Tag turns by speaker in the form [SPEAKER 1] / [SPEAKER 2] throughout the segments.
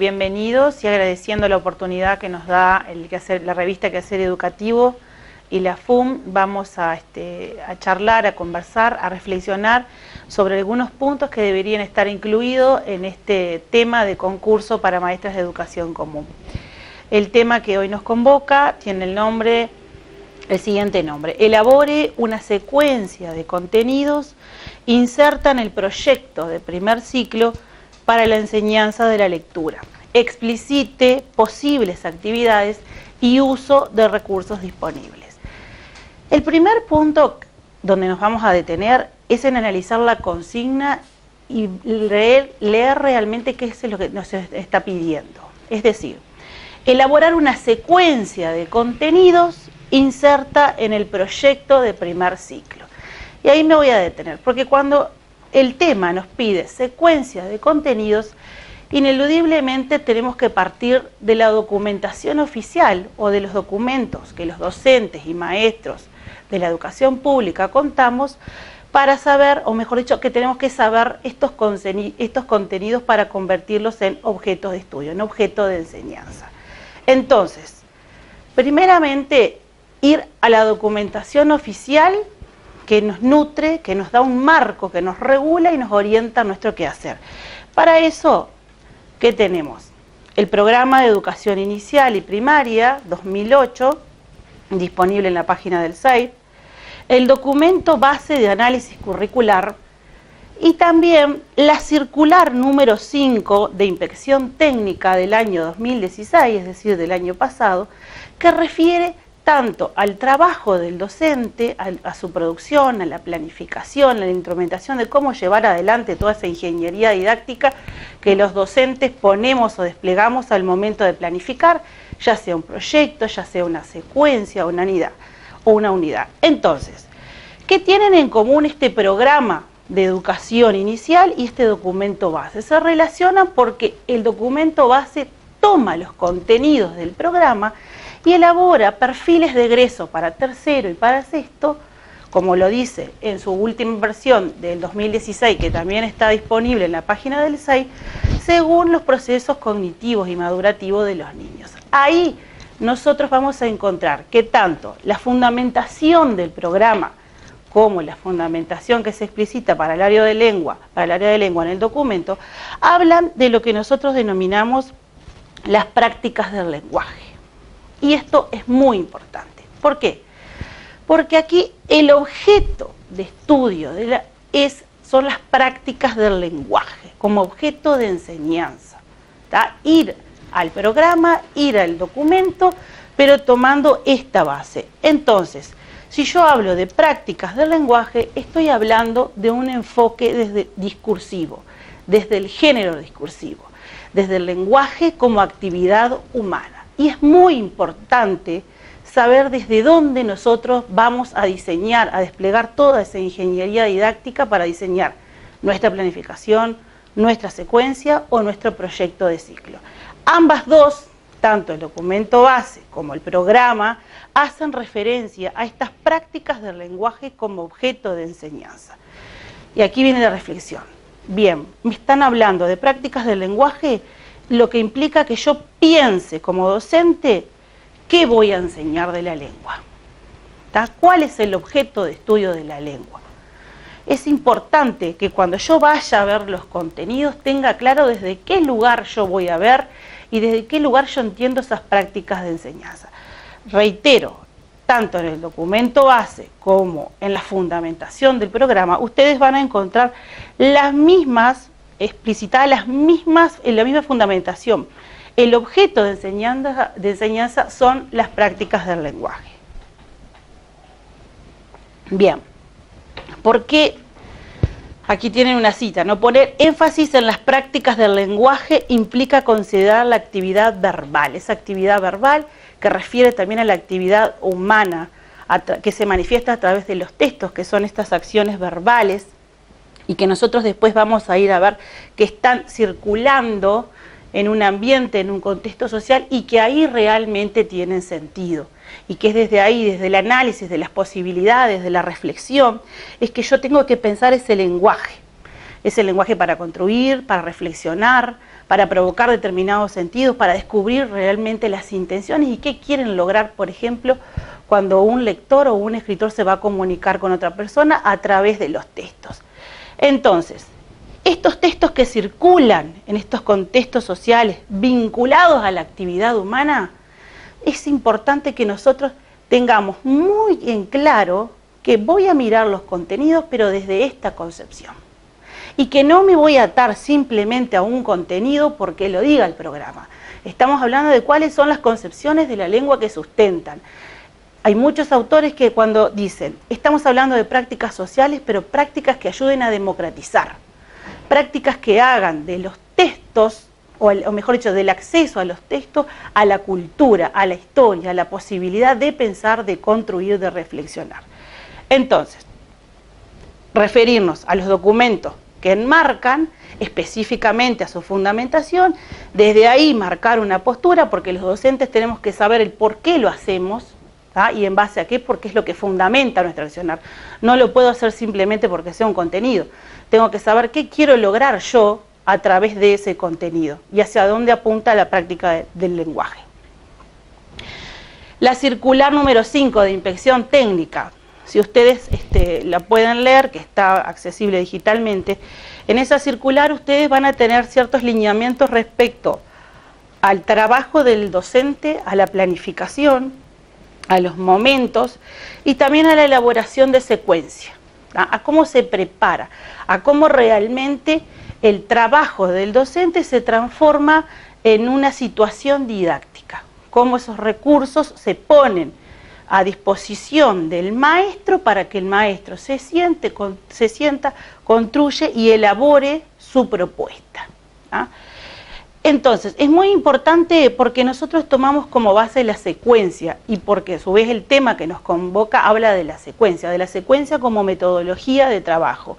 [SPEAKER 1] bienvenidos y agradeciendo la oportunidad que nos da la revista Quehacer Educativo y la FUM. Vamos a charlar, a conversar, a reflexionar sobre algunos puntos que deberían estar incluidos en este tema de concurso para maestras de educación común. El tema que hoy nos convoca tiene el siguiente nombre: elabore una secuencia de contenidos inserta en el proyecto de primer ciclo para la enseñanza de la lectura. Explicite posibles actividades y uso de recursos disponibles. El primer punto donde nos vamos a detener es en analizar la consigna y leer realmente qué es lo que nos está pidiendo. Es decir, elaborar una secuencia de contenidos inserta en el proyecto de primer ciclo. Y ahí me voy a detener, porque cuando el tema nos pide secuencia de contenidos, ineludiblemente tenemos que partir de la documentación oficial o de los documentos que los docentes y maestros de la educación pública contamos para saber, o mejor dicho, que tenemos que saber estos contenidos para convertirlos en objetos de estudio, en objeto de enseñanza. Entonces, primeramente, ir a la documentación oficial que nos nutre, que nos da un marco, que nos regula y nos orienta a nuestro quehacer. Para eso, ¿qué tenemos? El Programa de Educación Inicial y Primaria 2008, disponible en la página del SAIP, el documento base de análisis curricular y también la circular número 5 de inspección técnica del año 2016, es decir, del año pasado, que refiere tanto al trabajo del docente, a su producción, a la planificación, a la instrumentación de cómo llevar adelante toda esa ingeniería didáctica que los docentes ponemos o desplegamos al momento de planificar, ya sea un proyecto, ya sea una secuencia, una unidad. Entonces, ¿qué tienen en común este programa de educación inicial y este documento base? Se relacionan porque el documento base toma los contenidos del programa y elabora perfiles de egreso para tercero y para sexto, como lo dice en su última versión del 2016, que también está disponible en la página del SAI, según los procesos cognitivos y madurativos de los niños. Ahí nosotros vamos a encontrar que tanto la fundamentación del programa como la fundamentación que se explicita para el área de lengua, en el documento, hablan de lo que nosotros denominamos las prácticas del lenguaje. Y esto es muy importante. ¿Por qué? Porque aquí el objeto de estudio son las prácticas del lenguaje, como objeto de enseñanza. Ir al programa, ir al documento, pero tomando esta base. Entonces, si yo hablo de prácticas del lenguaje, estoy hablando de un enfoque desde discursivo, desde el género discursivo, desde el lenguaje como actividad humana. Y es muy importante saber desde dónde nosotros vamos a diseñar, a desplegar toda esa ingeniería didáctica para diseñar nuestra planificación, nuestra secuencia o nuestro proyecto de ciclo. Ambas dos, tanto el documento base como el programa, hacen referencia a estas prácticas del lenguaje como objeto de enseñanza. Y aquí viene la reflexión. Bien, me están hablando de prácticas del lenguaje, lo que implica que yo piense como docente qué voy a enseñar de la lengua. ¿Cuál es el objeto de estudio de la lengua? Es importante que cuando yo vaya a ver los contenidos tenga claro desde qué lugar yo voy a ver y desde qué lugar yo entiendo esas prácticas de enseñanza. Reitero, tanto en el documento base como en la fundamentación del programa, ustedes van a encontrar las mismas explicitadas en la misma fundamentación. El objeto de enseñanza son las prácticas del lenguaje. Bien, ¿por qué? Aquí tienen una cita, ¿no? Poner énfasis en las prácticas del lenguaje implica considerar la actividad verbal, esa actividad verbal que refiere también a la actividad humana, que se manifiesta a través de los textos, que son estas acciones verbales, y que nosotros después vamos a ir a ver que están circulando en un ambiente, en un contexto social, y que ahí realmente tienen sentido. Y que es desde ahí, desde el análisis de las posibilidades, de la reflexión, es que yo tengo que pensar ese lenguaje. Es el lenguaje para construir, para reflexionar, para provocar determinados sentidos, para descubrir realmente las intenciones y qué quieren lograr, por ejemplo, cuando un lector o un escritor se va a comunicar con otra persona a través de los textos. Entonces, estos textos que circulan en estos contextos sociales vinculados a la actividad humana, es importante que nosotros tengamos muy en claro que voy a mirar los contenidos, pero desde esta concepción. Y que no me voy a atar simplemente a un contenido porque lo diga el programa. Estamos hablando de cuáles son las concepciones de la lengua que sustentan. Hay muchos autores que cuando dicen, estamos hablando de prácticas sociales, pero prácticas que ayuden a democratizar. Prácticas que hagan de los textos, o mejor dicho, del acceso a los textos, a la cultura, a la historia, a la posibilidad de pensar, de construir, de reflexionar. Entonces, referirnos a los documentos que enmarcan específicamente a su fundamentación, desde ahí marcar una postura, porque los docentes tenemos que saber el por qué lo hacemos, ¿tá? Y en base a qué, porque es lo que fundamenta nuestro accionar. No lo puedo hacer simplemente porque sea un contenido. Tengo que saber qué quiero lograr yo a través de ese contenido y hacia dónde apunta la práctica del lenguaje. La circular número 5 de inspección técnica, si ustedes la pueden leer, que está accesible digitalmente, en esa circular ustedes van a tener ciertos lineamientos respecto al trabajo del docente, a la planificación, a los momentos y también a la elaboración de secuencia, a cómo se prepara, a cómo realmente el trabajo del docente se transforma en una situación didáctica, cómo esos recursos se ponen a disposición del maestro para que el maestro se sienta, construye y elabore su propuesta. ¿Ah? Entonces, es muy importante porque nosotros tomamos como base la secuencia y porque a su vez el tema que nos convoca habla de la secuencia como metodología de trabajo.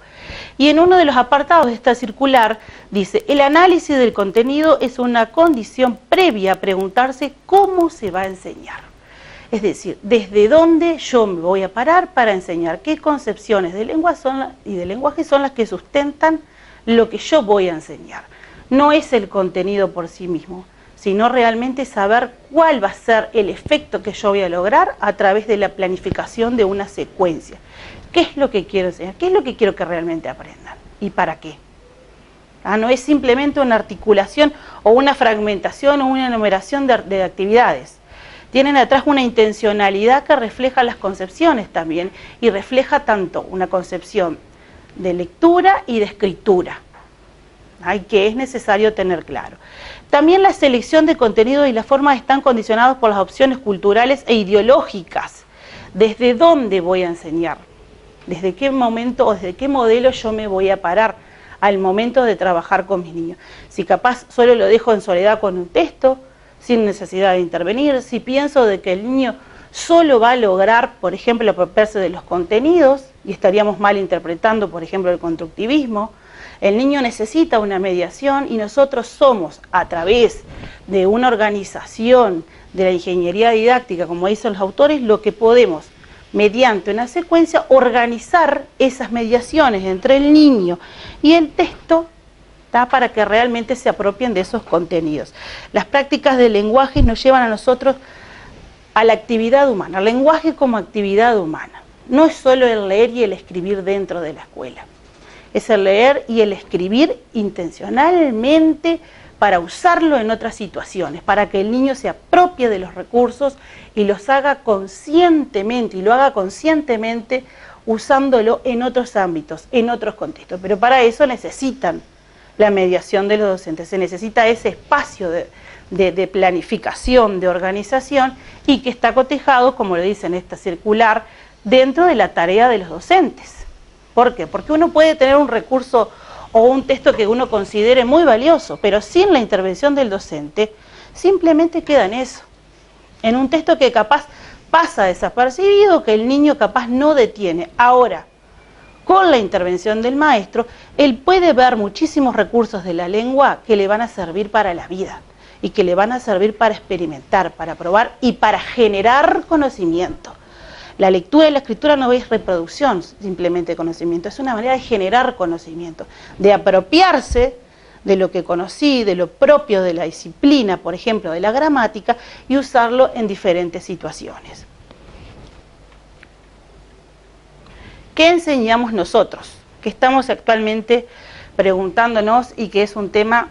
[SPEAKER 1] Y en uno de los apartados de esta circular dice, el análisis del contenido es una condición previa a preguntarse cómo se va a enseñar. Es decir, desde dónde yo me voy a parar para enseñar, qué concepciones de lengua y de lenguaje son las que sustentan lo que yo voy a enseñar. No es el contenido por sí mismo, sino realmente saber cuál va a ser el efecto que yo voy a lograr a través de la planificación de una secuencia. ¿Qué es lo que quiero enseñar? ¿Qué es lo que quiero que realmente aprendan? ¿Y para qué? No es simplemente una articulación o una fragmentación o una enumeración de actividades. Tienen atrás una intencionalidad que refleja las concepciones también y refleja tanto una concepción de lectura y de escritura, que es necesario tener claro. También la selección de contenido y las formas están condicionados por las opciones culturales e ideológicas. ¿Desde dónde voy a enseñar? ¿Desde qué momento o desde qué modelo yo me voy a parar al momento de trabajar con mis niños? Si capaz solo lo dejo en soledad con un texto, sin necesidad de intervenir, si pienso de que el niño solo va a lograr, por ejemplo, apropiarse de los contenidos, y estaríamos mal interpretando, por ejemplo, el constructivismo. El niño necesita una mediación y nosotros somos, a través de una organización de la ingeniería didáctica, como dicen los autores, lo que podemos, mediante una secuencia, organizar esas mediaciones entre el niño y el texto, para que realmente se apropien de esos contenidos. Las prácticas del lenguaje nos llevan a nosotros a la actividad humana, al lenguaje como actividad humana. No es solo el leer y el escribir dentro de la escuela, es el leer y el escribir intencionalmente para usarlo en otras situaciones, para que el niño se apropie de los recursos y los haga conscientemente, y lo haga conscientemente usándolo en otros ámbitos, en otros contextos. Pero para eso necesitan la mediación de los docentes, se necesita ese espacio de planificación, de organización, y que está cotejado, como lo dice en esta circular, dentro de la tarea de los docentes. ¿Por qué? Porque uno puede tener un recurso o un texto que uno considere muy valioso, pero sin la intervención del docente, simplemente queda en eso, en un texto que capaz pasa desapercibido, que el niño capaz no detiene. Ahora, con la intervención del maestro, él puede ver muchísimos recursos de la lengua que le van a servir para la vida y que le van a servir para experimentar, para probar y para generar conocimiento. La lectura y la escritura no es reproducción simplemente de conocimiento, es una manera de generar conocimiento, de apropiarse de lo que conocí, de lo propio de la disciplina, por ejemplo, de la gramática, y usarlo en diferentes situaciones. ¿Qué enseñamos nosotros? Que estamos actualmente preguntándonos y que es un tema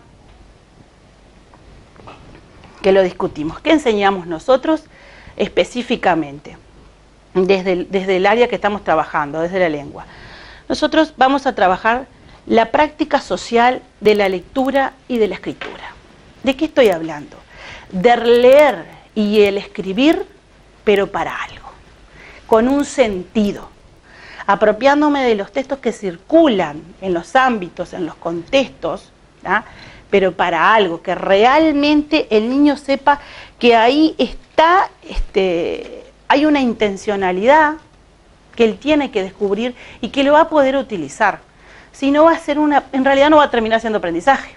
[SPEAKER 1] que lo discutimos. ¿Qué enseñamos nosotros específicamente desde el área que estamos trabajando, desde la lengua? Nosotros vamos a trabajar la práctica social de la lectura y de la escritura. ¿De qué estoy hablando? De leer y el escribir, pero para algo, con un sentido, apropiándome de los textos que circulan en los ámbitos, en los contextos, ¿tá? Pero para algo, que realmente el niño sepa que ahí está, hay una intencionalidad que él tiene que descubrir y que lo va a poder utilizar. Si no va a ser en realidad no va a terminar siendo aprendizaje,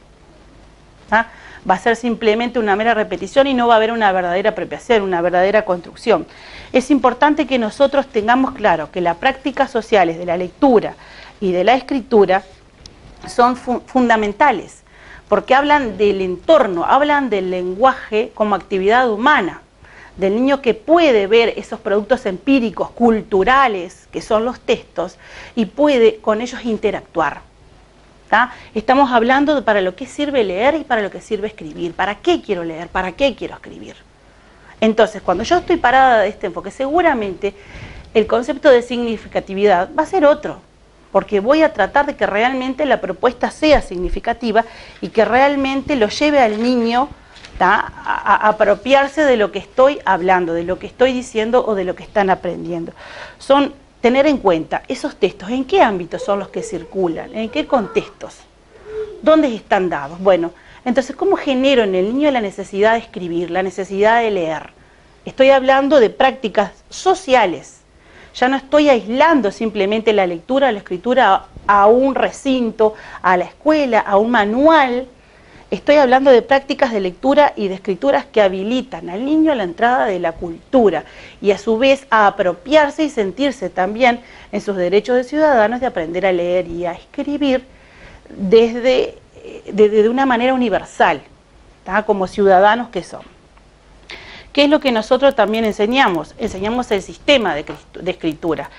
[SPEAKER 1] ¿tá? Va a ser simplemente una mera repetición y no va a haber una verdadera apropiación, una verdadera construcción. Es importante que nosotros tengamos claro que las prácticas sociales de la lectura y de la escritura son fundamentales, porque hablan del entorno, hablan del lenguaje como actividad humana, del niño que puede ver esos productos empíricos, culturales, que son los textos, y puede con ellos interactuar. ¿Tá? Estamos hablando de para lo que sirve leer y para lo que sirve escribir. ¿Para qué quiero leer? ¿Para qué quiero escribir? Entonces, cuando yo estoy parada de este enfoque, seguramente el concepto de significatividad va a ser otro, porque voy a tratar de que realmente la propuesta sea significativa y que realmente lo lleve al niño, ¿tá?, a apropiarse de lo que estoy hablando, de lo que estoy diciendo o de lo que están aprendiendo. Tener en cuenta esos textos, ¿en qué ámbitos son los que circulan? ¿En qué contextos? ¿Dónde están dados? Bueno, entonces, ¿cómo genero en el niño la necesidad de escribir, la necesidad de leer? Estoy hablando de prácticas sociales. Ya no estoy aislando simplemente la lectura o la escritura a un recinto, a la escuela, a un manual. Estoy hablando de prácticas de lectura y de escrituras que habilitan al niño a la entrada de la cultura y a su vez a apropiarse y sentirse también en sus derechos de ciudadanos de aprender a leer y a escribir desde una manera universal, ¿tá?, como ciudadanos que son. ¿Qué es lo que nosotros también enseñamos? Enseñamos el sistema de escritura.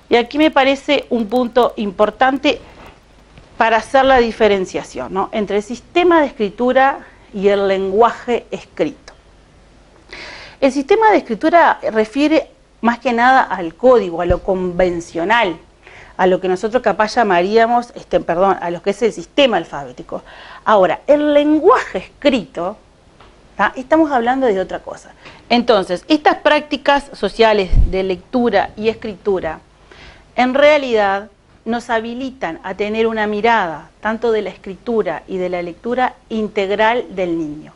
[SPEAKER 1] Y aquí me parece un punto importante para hacer la diferenciación, ¿no?, entre el sistema de escritura y el lenguaje escrito. El sistema de escritura refiere más que nada al código, a lo convencional, a lo que nosotros capaz llamaríamos, a lo que es el sistema alfabético. Ahora, el lenguaje escrito, ¿tá?, estamos hablando de otra cosa. Entonces, estas prácticas sociales de lectura y escritura, en realidad, nos habilitan a tener una mirada tanto de la escritura y de la lectura integral del niño.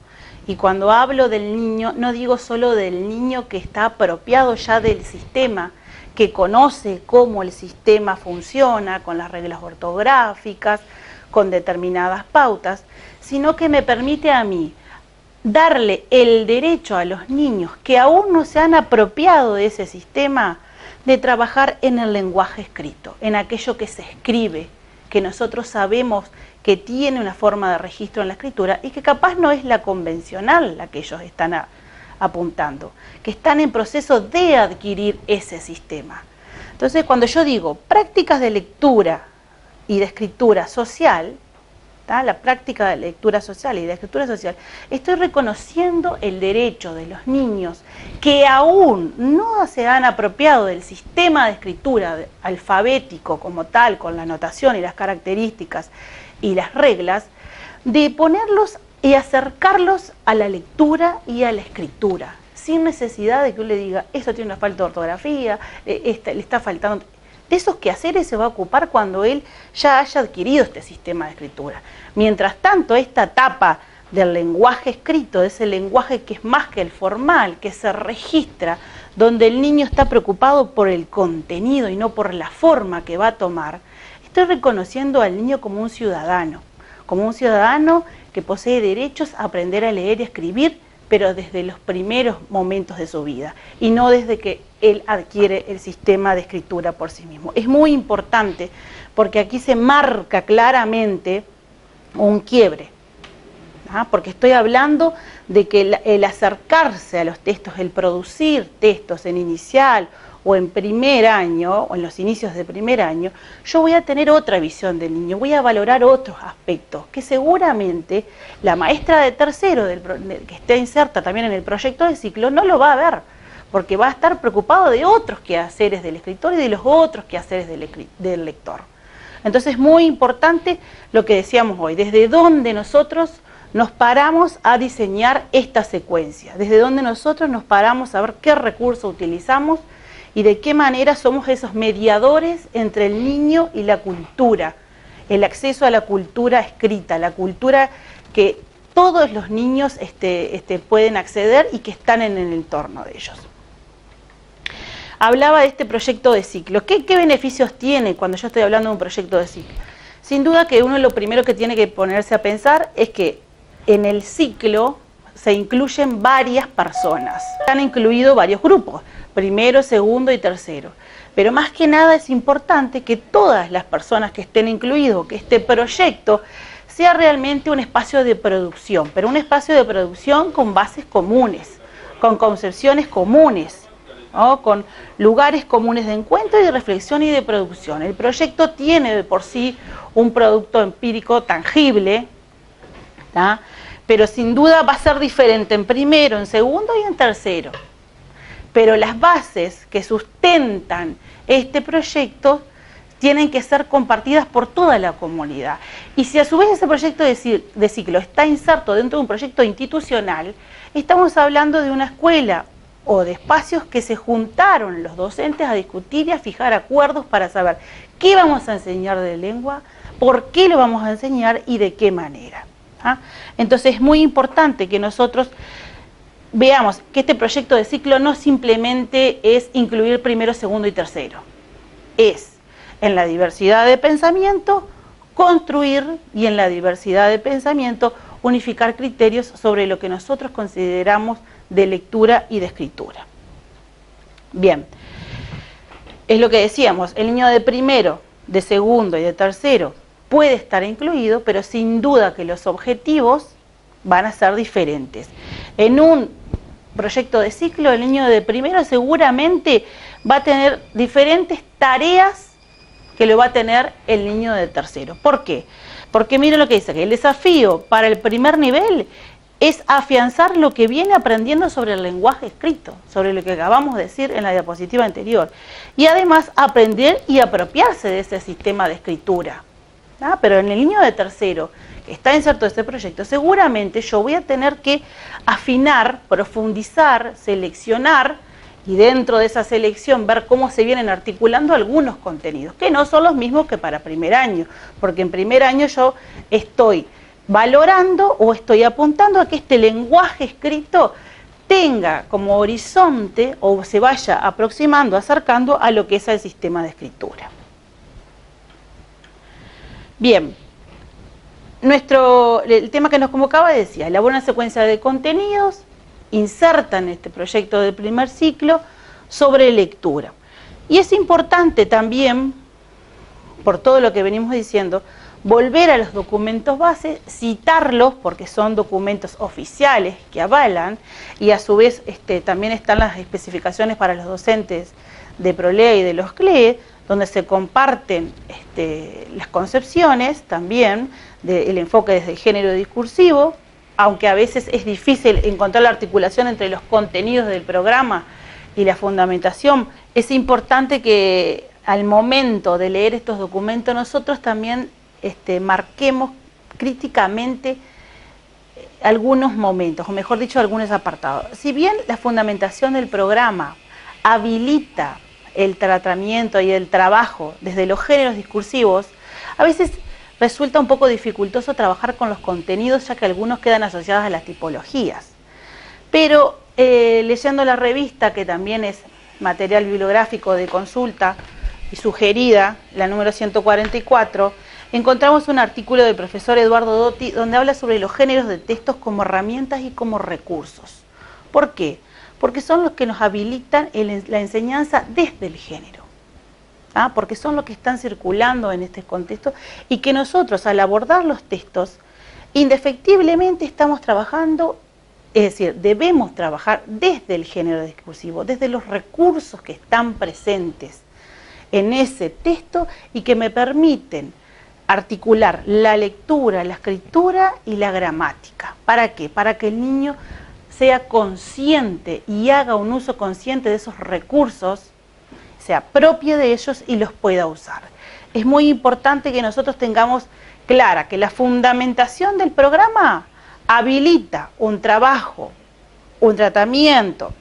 [SPEAKER 1] Y cuando hablo del niño, no digo solo del niño que está apropiado ya del sistema, que conoce cómo el sistema funciona, con las reglas ortográficas, con determinadas pautas, sino que me permite a mí darle el derecho a los niños que aún no se han apropiado de ese sistema, de trabajar en el lenguaje escrito, en aquello que se escribe, que nosotros sabemos que tiene una forma de registro en la escritura y que capaz no es la convencional la que ellos están apuntando, que están en proceso de adquirir ese sistema. Entonces, cuando yo digo prácticas de lectura y de escritura social, ¿tá?, la práctica de lectura social y de escritura social, estoy reconociendo el derecho de los niños que aún no se han apropiado del sistema de escritura alfabético como tal, con la notación y las características y las reglas, de ponerlos y acercarlos a la lectura y a la escritura, sin necesidad de que uno le diga, esto tiene una falta de ortografía, le está faltando. De esos quehaceres se va a ocupar cuando él ya haya adquirido este sistema de escritura. Mientras tanto, esta etapa del lenguaje escrito, de ese lenguaje que es más que el formal, que se registra, donde el niño está preocupado por el contenido y no por la forma que va a tomar, estoy reconociendo al niño como un ciudadano que posee derechos a aprender a leer y escribir pero desde los primeros momentos de su vida y no desde que él adquiere el sistema de escritura por sí mismo. Es muy importante porque aquí se marca claramente un quiebre, porque estoy hablando de que el acercarse a los textos, el producir textos en inicial o en primer año, o en los inicios de primer año, yo voy a tener otra visión del niño, voy a valorar otros aspectos que seguramente la maestra de tercero que esté inserta también en el proyecto de ciclo no lo va a ver, porque va a estar preocupado de otros quehaceres del escritor y de los otros quehaceres del lector. Entonces es muy importante lo que decíamos hoy, desde dónde nosotros nos paramos a diseñar esta secuencia, desde dónde nosotros nos paramos a ver qué recursos utilizamos y de qué manera somos esos mediadores entre el niño y la cultura, el acceso a la cultura escrita, la cultura que todos los niños pueden acceder y que están en el entorno de ellos. Hablaba de este proyecto de ciclo. ¿Qué beneficios tiene cuando yo estoy hablando de un proyecto de ciclo? Sin duda que uno lo primero que tiene que ponerse a pensar es que en el ciclo se incluyen varias personas. Han incluido varios grupos, primero, segundo y tercero. Pero más que nada es importante que todas las personas que estén incluidos, que este proyecto sea realmente un espacio de producción, pero un espacio de producción con bases comunes, con concepciones comunes, ¿no? Con lugares comunes de encuentro y de reflexión y de producción. El proyecto tiene de por sí un producto empírico tangible, ¿tá? Pero sin duda va a ser diferente en primero, en segundo y en tercero. Pero las bases que sustentan este proyecto tienen que ser compartidas por toda la comunidad. Y si a su vez ese proyecto de ciclo está inserto dentro de un proyecto institucional, estamos hablando de una escuela o de espacios que se juntaron los docentes a discutir y a fijar acuerdos para saber qué vamos a enseñar de lengua, por qué lo vamos a enseñar y de qué manera. Entonces es muy importante que nosotros veamos que este proyecto de ciclo no simplemente es incluir primero, segundo y tercero. Es en la diversidad de pensamiento construir y en la diversidad de pensamiento unificar criterios sobre lo que nosotros consideramos de lectura y de escritura. Bien, es lo que decíamos, el niño de primero, de segundo y de tercero puede estar incluido, pero sin duda que los objetivos van a ser diferentes. En un proyecto de ciclo, el niño de primero seguramente va a tener diferentes tareas que lo va a tener el niño de tercero. ¿Por qué? Porque miren lo que dice, que el desafío para el primer nivel es afianzar lo que viene aprendiendo sobre el lenguaje escrito, sobre lo que acabamos de decir en la diapositiva anterior, y además aprender y apropiarse de ese sistema de escritura. Pero en el niño de tercero, que está inserto en este proyecto, seguramente yo voy a tener que afinar, profundizar, seleccionar, y dentro de esa selección ver cómo se vienen articulando algunos contenidos, que no son los mismos que para primer año, porque en primer año yo estoy valorando o estoy apuntando a que este lenguaje escrito tenga como horizonte o se vaya aproximando, acercando a lo que es el sistema de escritura. Bien, el tema que nos convocaba decía, elabora una secuencia de contenidos, inserta en este proyecto del primer ciclo sobre lectura. Y es importante también, por todo lo que venimos diciendo, volver a los documentos base, citarlos porque son documentos oficiales que avalan y a su vez también están las especificaciones para los docentes de ProLEA y de los CLE, donde se comparten las concepciones también del enfoque desde el género discursivo, aunque a veces es difícil encontrar la articulación entre los contenidos del programa y la fundamentación, es importante que al momento de leer estos documentos nosotros también marquemos críticamente algunos momentos, o mejor dicho, algunos apartados. Si bien la fundamentación del programa habilita el tratamiento y el trabajo desde los géneros discursivos, a veces resulta un poco dificultoso trabajar con los contenidos, ya que algunos quedan asociados a las tipologías. Pero leyendo la revista, que también es material bibliográfico de consulta y sugerida, la número 144, encontramos un artículo del profesor Eduardo Dotti donde habla sobre los géneros de textos como herramientas y como recursos. ¿Por qué? Porque son los que nos habilitan la enseñanza desde el género. Porque son los que están circulando en este contexto y que nosotros al abordar los textos indefectiblemente estamos trabajando, es decir, debemos trabajar desde el género discursivo, desde los recursos que están presentes en ese texto y que me permiten articular la lectura, la escritura y la gramática. ¿Para qué? Para que el niño sea consciente y haga un uso consciente de esos recursos, se apropie de ellos y los pueda usar. Es muy importante que nosotros tengamos clara que la fundamentación del programa habilita un trabajo, un tratamiento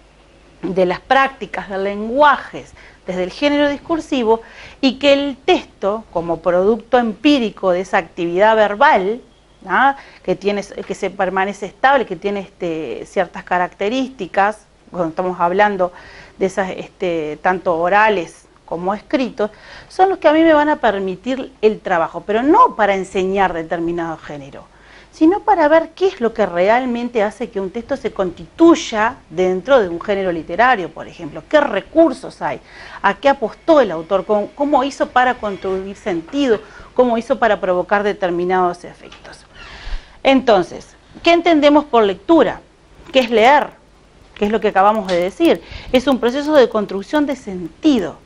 [SPEAKER 1] de las prácticas de lenguajes desde el género discursivo y que el texto, como producto empírico de esa actividad verbal, que se permanece estable, que tiene ciertas características, cuando estamos hablando de esas tanto orales como escritos, son los que a mí me van a permitir el trabajo, pero no para enseñar determinado género, sino para ver qué es lo que realmente hace que un texto se constituya dentro de un género literario, por ejemplo. ¿Qué recursos hay? ¿A qué apostó el autor? ¿Cómo hizo para construir sentido? ¿Cómo hizo para provocar determinados efectos? Entonces, ¿qué entendemos por lectura? ¿Qué es leer? ¿Qué es lo que acabamos de decir? Es un proceso de construcción de sentido.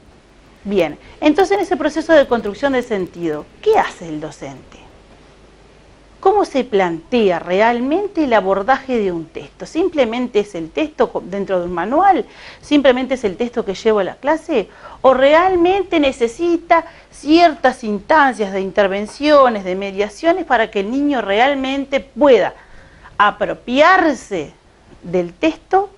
[SPEAKER 1] Bien, entonces en ese proceso de construcción de sentido, ¿qué hace el docente? ¿Cómo se plantea realmente el abordaje de un texto? ¿Simplemente es el texto dentro de un manual? ¿Simplemente es el texto que llevo a la clase? ¿O realmente necesita ciertas instancias de intervenciones, de mediaciones para que el niño realmente pueda apropiarse del texto,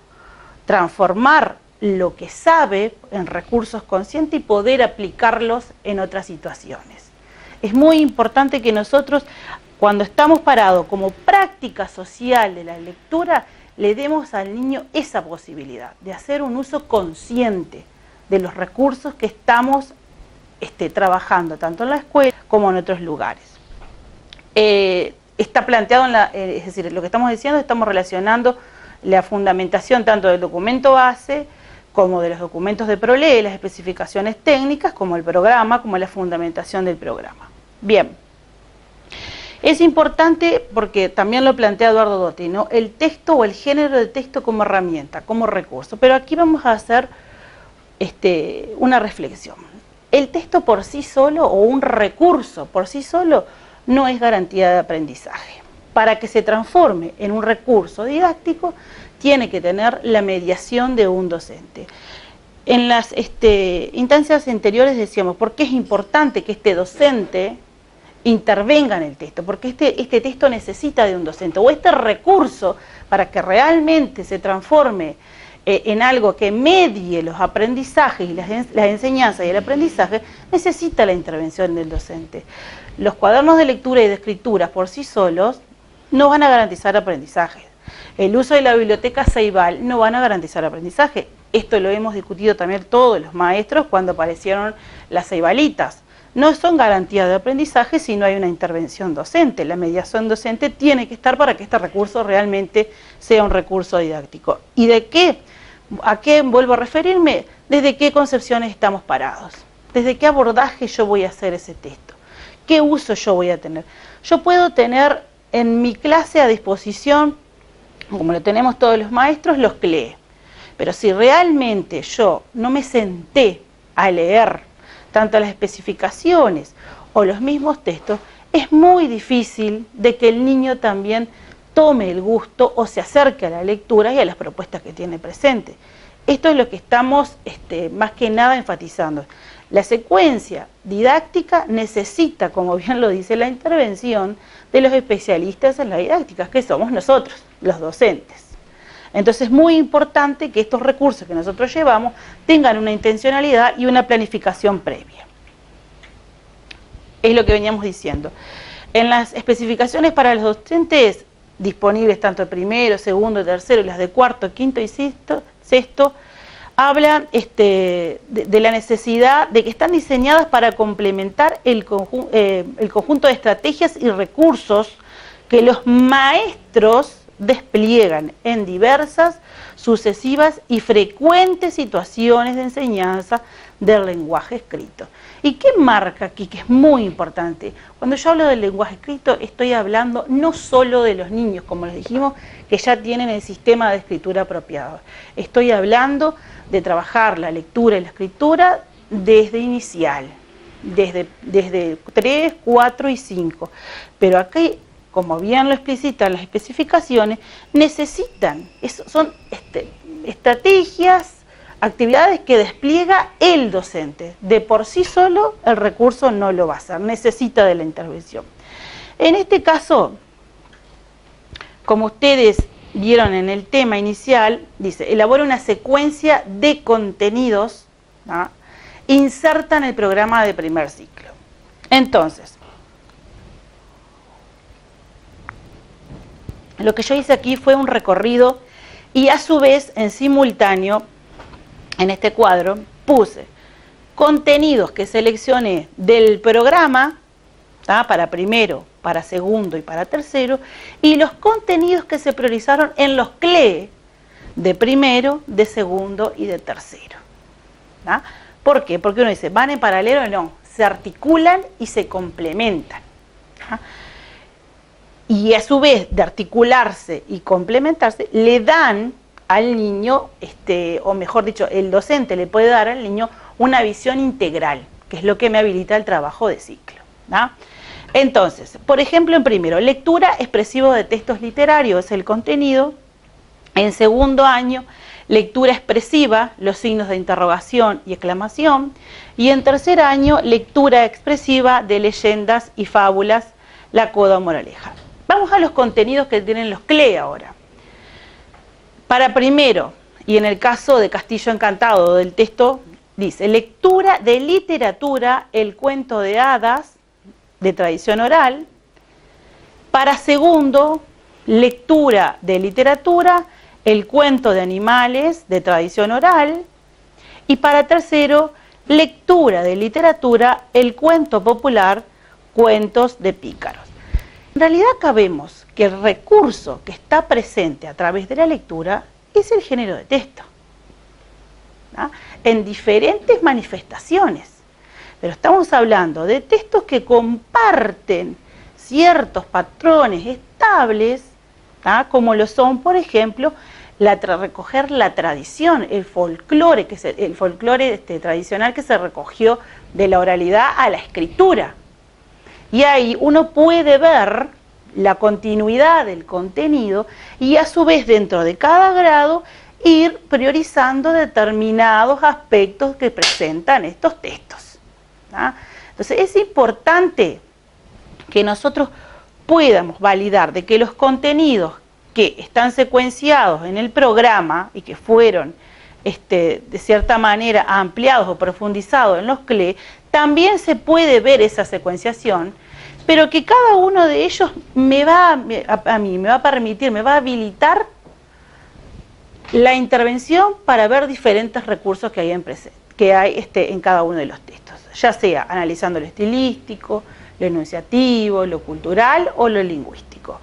[SPEAKER 1] transformar lo que sabe en recursos conscientes y poder aplicarlos en otras situaciones? Es muy importante que nosotros, cuando estamos parados como práctica social de la lectura, le demos al niño esa posibilidad de hacer un uso consciente de los recursos que estamos trabajando, tanto en la escuela como en otros lugares. Está planteado, es decir, lo que estamos diciendo, estamos relacionando la fundamentación tanto del documento base como de los documentos de ProLE, las especificaciones técnicas, como el programa, como la fundamentación del programa. Bien. Es importante porque también lo plantea Eduardo Dotti, ¿no? El texto o el género de texto como herramienta, como recurso. Pero aquí vamos a hacer una reflexión. El texto por sí solo o un recurso por sí solo no es garantía de aprendizaje. Para que se transforme en un recurso didáctico tiene que tener la mediación de un docente. En las instancias anteriores decíamos, ¿por qué es importante que este docente intervenga en el texto? Porque este texto necesita de un docente, o este recurso para que realmente se transforme en algo que medie los aprendizajes y las enseñanzas y el aprendizaje, necesita la intervención del docente. Los cuadernos de lectura y de escritura por sí solos no van a garantizar aprendizaje. El uso de la biblioteca Ceibal no van a garantizar aprendizaje. Esto lo hemos discutido también todos los maestros cuando aparecieron las ceibalitas. No son garantías de aprendizaje si no hay una intervención docente. La mediación docente tiene que estar para que este recurso realmente sea un recurso didáctico. ¿Y de qué? ¿A qué vuelvo a referirme? ¿Desde qué concepciones estamos parados? ¿Desde qué abordaje yo voy a hacer ese texto? ¿Qué uso yo voy a tener? Yo puedo tener en mi clase a disposición, como lo tenemos todos los maestros, los CLE. Pero si realmente yo no me senté a leer tanto las especificaciones o los mismos textos, es muy difícil de que el niño también tome el gusto o se acerque a la lectura y a las propuestas que tiene presente. Esto es lo que estamos más que nada enfatizando. La secuencia didáctica necesita, como bien lo dice la intervención, de los especialistas en la didáctica, que somos nosotros, los docentes. Entonces es muy importante que estos recursos que nosotros llevamos tengan una intencionalidad y una planificación previa. Es lo que veníamos diciendo. En las especificaciones para los docentes disponibles tanto de primero, segundo, tercero y las de cuarto, quinto y sexto, hablan de la necesidad de que están diseñadas para complementar el conjunto de estrategias y recursos que los maestros despliegan en diversas, sucesivas y frecuentes situaciones de enseñanza del lenguaje escrito. ¿Y qué marca aquí? Que es muy importante. Cuando yo hablo del lenguaje escrito, estoy hablando no solo de los niños, como les dijimos, que ya tienen el sistema de escritura apropiado. Estoy hablando de trabajar la lectura y la escritura desde inicial, desde 3, 4 y 5. Pero aquí, como bien lo explicitan las especificaciones, necesitan, son estrategias, actividades que despliega el docente. De por sí solo el recurso no lo va a hacer, necesita de la intervención. En este caso, como ustedes vieron en el tema inicial, dice, elabora una secuencia de contenidos, ¿no? Inserta en el programa de primer ciclo. Entonces, lo que yo hice aquí fue un recorrido y a su vez, en simultáneo, en este cuadro, puse contenidos que seleccioné del programa, ¿tá? Para primero, para segundo y para tercero, y los contenidos que se priorizaron en los CLE de primero, de segundo y de tercero. ¿Tá? ¿Por qué? Porque uno dice, ¿van en paralelo o no? Se articulan y se complementan. ¿Tá? Y a su vez de articularse y complementarse, le dan al niño, o mejor dicho, el docente le puede dar al niño una visión integral, que es lo que me habilita el trabajo de ciclo. ¿No? Entonces, por ejemplo, en primero, lectura expresiva de textos literarios, es el contenido. En segundo año, lectura expresiva, los signos de interrogación y exclamación. Y en tercer año, lectura expresiva de leyendas y fábulas, la coda o moraleja. Vamos a los contenidos que tienen los CLE ahora. Para primero, y en el caso de Castillo Encantado del texto, dice, lectura de literatura, el cuento de hadas, de tradición oral. Para segundo, lectura de literatura, el cuento de animales, de tradición oral. Y para tercero, lectura de literatura, el cuento popular, cuentos de pícaros. En realidad acá vemos que el recurso que está presente a través de la lectura es el género de texto, ¿no? En diferentes manifestaciones, pero estamos hablando de textos que comparten ciertos patrones estables, ¿no? Como lo son, por ejemplo, recoger la tradición, el folclore, tradicional que se recogió de la oralidad a la escritura. Y ahí uno puede ver la continuidad del contenido y a su vez dentro de cada grado ir priorizando determinados aspectos que presentan estos textos. ¿Ah? Entonces es importante que nosotros podamos validar de que los contenidos que están secuenciados en el programa y que fueron de cierta manera ampliados o profundizados en los CLE, también se puede ver esa secuenciación, pero que cada uno de ellos me va a permitir, me va a habilitar la intervención para ver diferentes recursos que hay en cada uno de los textos, ya sea analizando lo estilístico, lo enunciativo, lo cultural o lo lingüístico.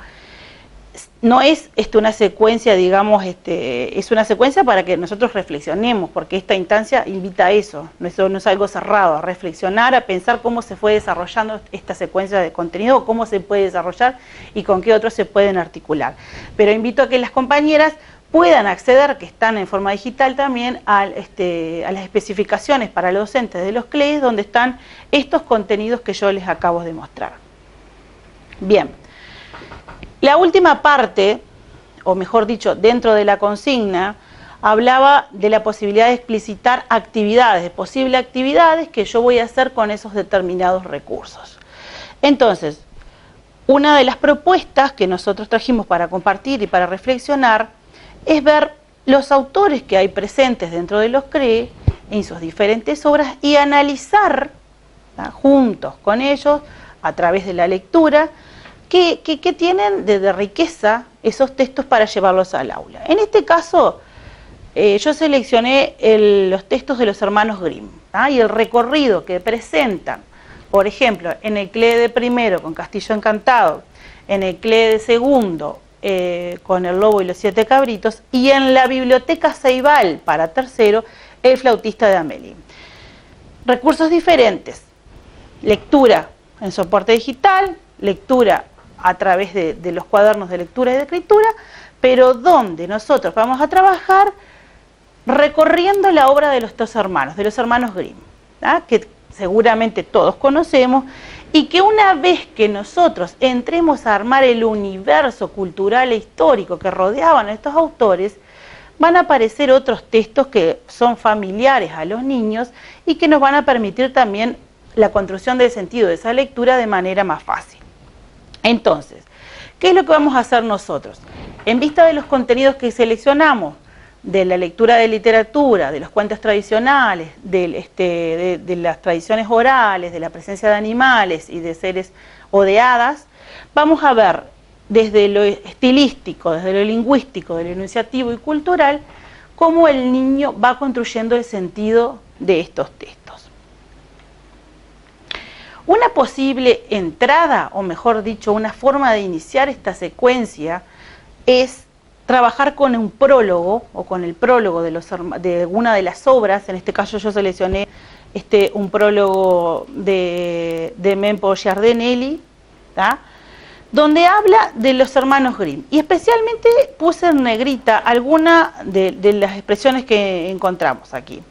[SPEAKER 1] No es una secuencia, digamos, es una secuencia para que nosotros reflexionemos, porque esta instancia invita a eso, no es algo cerrado, a reflexionar, a pensar cómo se fue desarrollando esta secuencia de contenido, cómo se puede desarrollar y con qué otros se pueden articular. Pero invito a que las compañeras puedan acceder, que están en forma digital también, a las especificaciones para los docentes de los CLE, donde están estos contenidos que yo les acabo de mostrar. Bien. La última parte, o mejor dicho, dentro de la consigna, hablaba de la posibilidad de explicitar actividades, posibles actividades que yo voy a hacer con esos determinados recursos. Entonces, una de las propuestas que nosotros trajimos para compartir y para reflexionar es ver los autores que hay presentes dentro de los CLE en sus diferentes obras y analizar, ¿tá?, juntos con ellos, a través de la lectura, ¿qué tienen de riqueza esos textos para llevarlos al aula? En este caso, yo seleccioné los textos de los hermanos Grimm, ¿tá? Y el recorrido que presentan, por ejemplo, en el CLE de primero con Castillo Encantado, en el CLE de segundo con El Lobo y los 7 Cabritos, y en la Biblioteca Ceibal para tercero, El Flautista de Amélie. Recursos diferentes: lectura en soporte digital, lectura a través de los cuadernos de lectura y de escritura, pero donde nosotros vamos a trabajar recorriendo la obra de los dos hermanos, de los hermanos Grimm, ¿tá? Que seguramente todos conocemos, y que una vez que nosotros entremos a armar el universo cultural e histórico que rodeaban a estos autores, van a aparecer otros textos que son familiares a los niños y que nos van a permitir también la construcción del sentido de esa lectura de manera más fácil. Entonces, ¿qué es lo que vamos a hacer nosotros? En vista de los contenidos que seleccionamos, de la lectura de literatura, de los cuentos tradicionales, de las tradiciones orales, de la presencia de animales y de seres o de hadas, vamos a ver desde lo estilístico, desde lo lingüístico, de lo enunciativo y cultural, cómo el niño va construyendo el sentido de estos textos. Una posible entrada, o mejor dicho, una forma de iniciar esta secuencia es trabajar con un prólogo o con el prólogo de una de las obras. En este caso yo seleccioné un prólogo de Mempo Giardinelli, ¿tá? Donde habla de los hermanos Grimm, y especialmente puse en negrita algunas de las expresiones que encontramos aquí.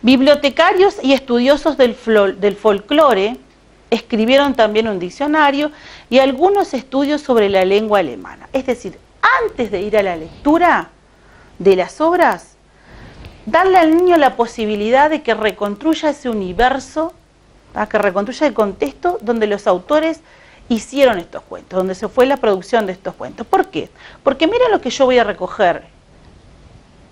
[SPEAKER 1] Bibliotecarios y estudiosos del folclore escribieron también un diccionario y algunos estudios sobre la lengua alemana. Es decir, antes de ir a la lectura de las obras, darle al niño la posibilidad de que reconstruya ese universo, ¿tá? Que reconstruya el contexto donde los autores hicieron estos cuentos, donde se fue la producción de estos cuentos. ¿Por qué? Porque mira lo que yo voy a recoger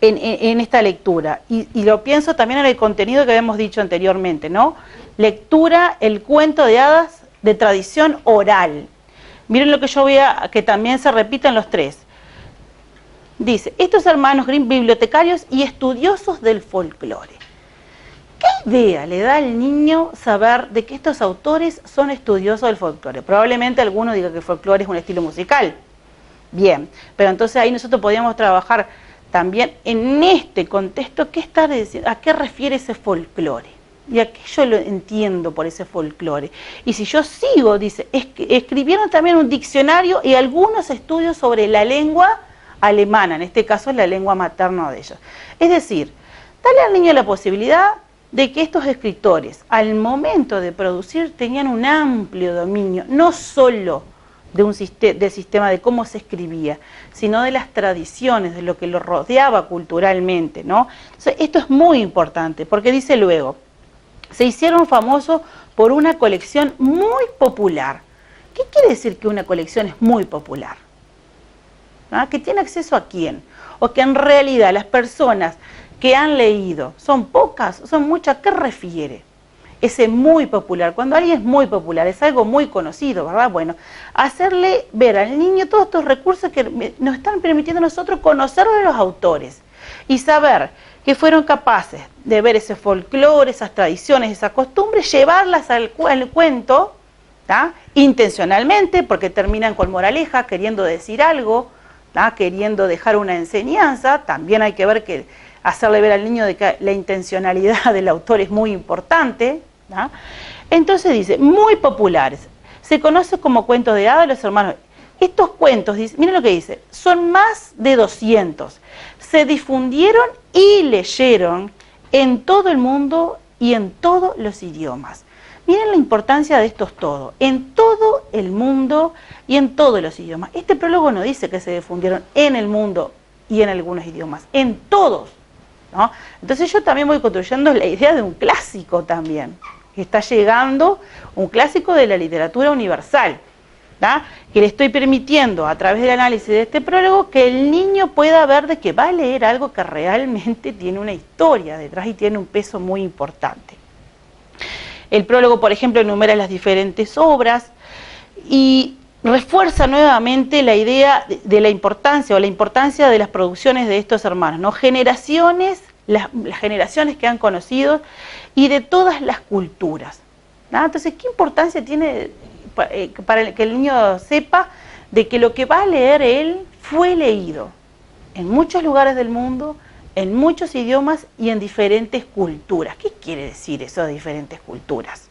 [SPEAKER 1] en esta lectura, y lo pienso también en el contenido que habíamos dicho anteriormente, ¿no? Lectura, el cuento de hadas de tradición oral. Miren lo que yo que también se repite en los tres. Dice, estos hermanos Grimm, bibliotecarios y estudiosos del folclore. ¿Qué idea le da al niño saber de que estos autores son estudiosos del folclore? Probablemente alguno diga que el folclore es un estilo musical. Bien, pero entonces ahí nosotros podríamos trabajar también en este contexto, ¿qué está diciendo? ¿A qué refiere ese folclore? ¿Y a qué yo lo entiendo por ese folclore? Y si yo sigo, dice, escribieron también un diccionario y algunos estudios sobre la lengua alemana, en este caso es la lengua materna de ellos. Es decir, darle al niño la posibilidad de que estos escritores, al momento de producir, tenían un amplio dominio, no solo del sistema de cómo se escribía, sino de las tradiciones, de lo que lo rodeaba culturalmente, ¿no? Entonces, esto es muy importante, porque dice luego, se hicieron famosos por una colección muy popular. ¿Qué quiere decir que una colección es muy popular? ¿Ah? ¿Que tiene acceso a quién? O que en realidad las personas que han leído son pocas, son muchas. ¿Qué refiere ese muy popular? Cuando alguien es muy popular, es algo muy conocido, ¿verdad? Bueno, hacerle ver al niño todos estos recursos que nos están permitiendo a nosotros conocer de los autores y saber que fueron capaces de ver ese folclore, esas tradiciones, esas costumbres, llevarlas al cuento, ¿tá? Intencionalmente, porque terminan con moraleja, queriendo decir algo, ¿tá? Queriendo dejar una enseñanza. También hay que ver que hacerle ver al niño de que la intencionalidad del autor es muy importante, ¿tá? Entonces dice, muy populares, se conoce como cuentos de hadas de los hermanos. Estos cuentos, miren lo que dice, son más de 200, se difundieron y leyeron en todo el mundo y en todos los idiomas. Miren la importancia de estos todos, en todo el mundo y en todos los idiomas. Este prólogo no dice que se difundieron en el mundo y en algunos idiomas, en todos, ¿no? Entonces yo también voy construyendo la idea de un clásico también, que está llegando, un clásico de la literatura universal, ¿tá? Que le estoy permitiendo a través del análisis de este prólogo que el niño pueda ver de que va a leer algo que realmente tiene una historia detrás y tiene un peso muy importante. El prólogo, por ejemplo, enumera las diferentes obras y refuerza nuevamente la idea de la importancia o la importancia de las producciones de estos hermanos, ¿no? Generaciones, las generaciones que han conocido y de todas las culturas, ¿no? Entonces, ¿qué importancia tiene para que el niño sepa de que lo que va a leer él fue leído en muchos lugares del mundo, en muchos idiomas y en diferentes culturas? ¿Qué quiere decir eso de diferentes culturas?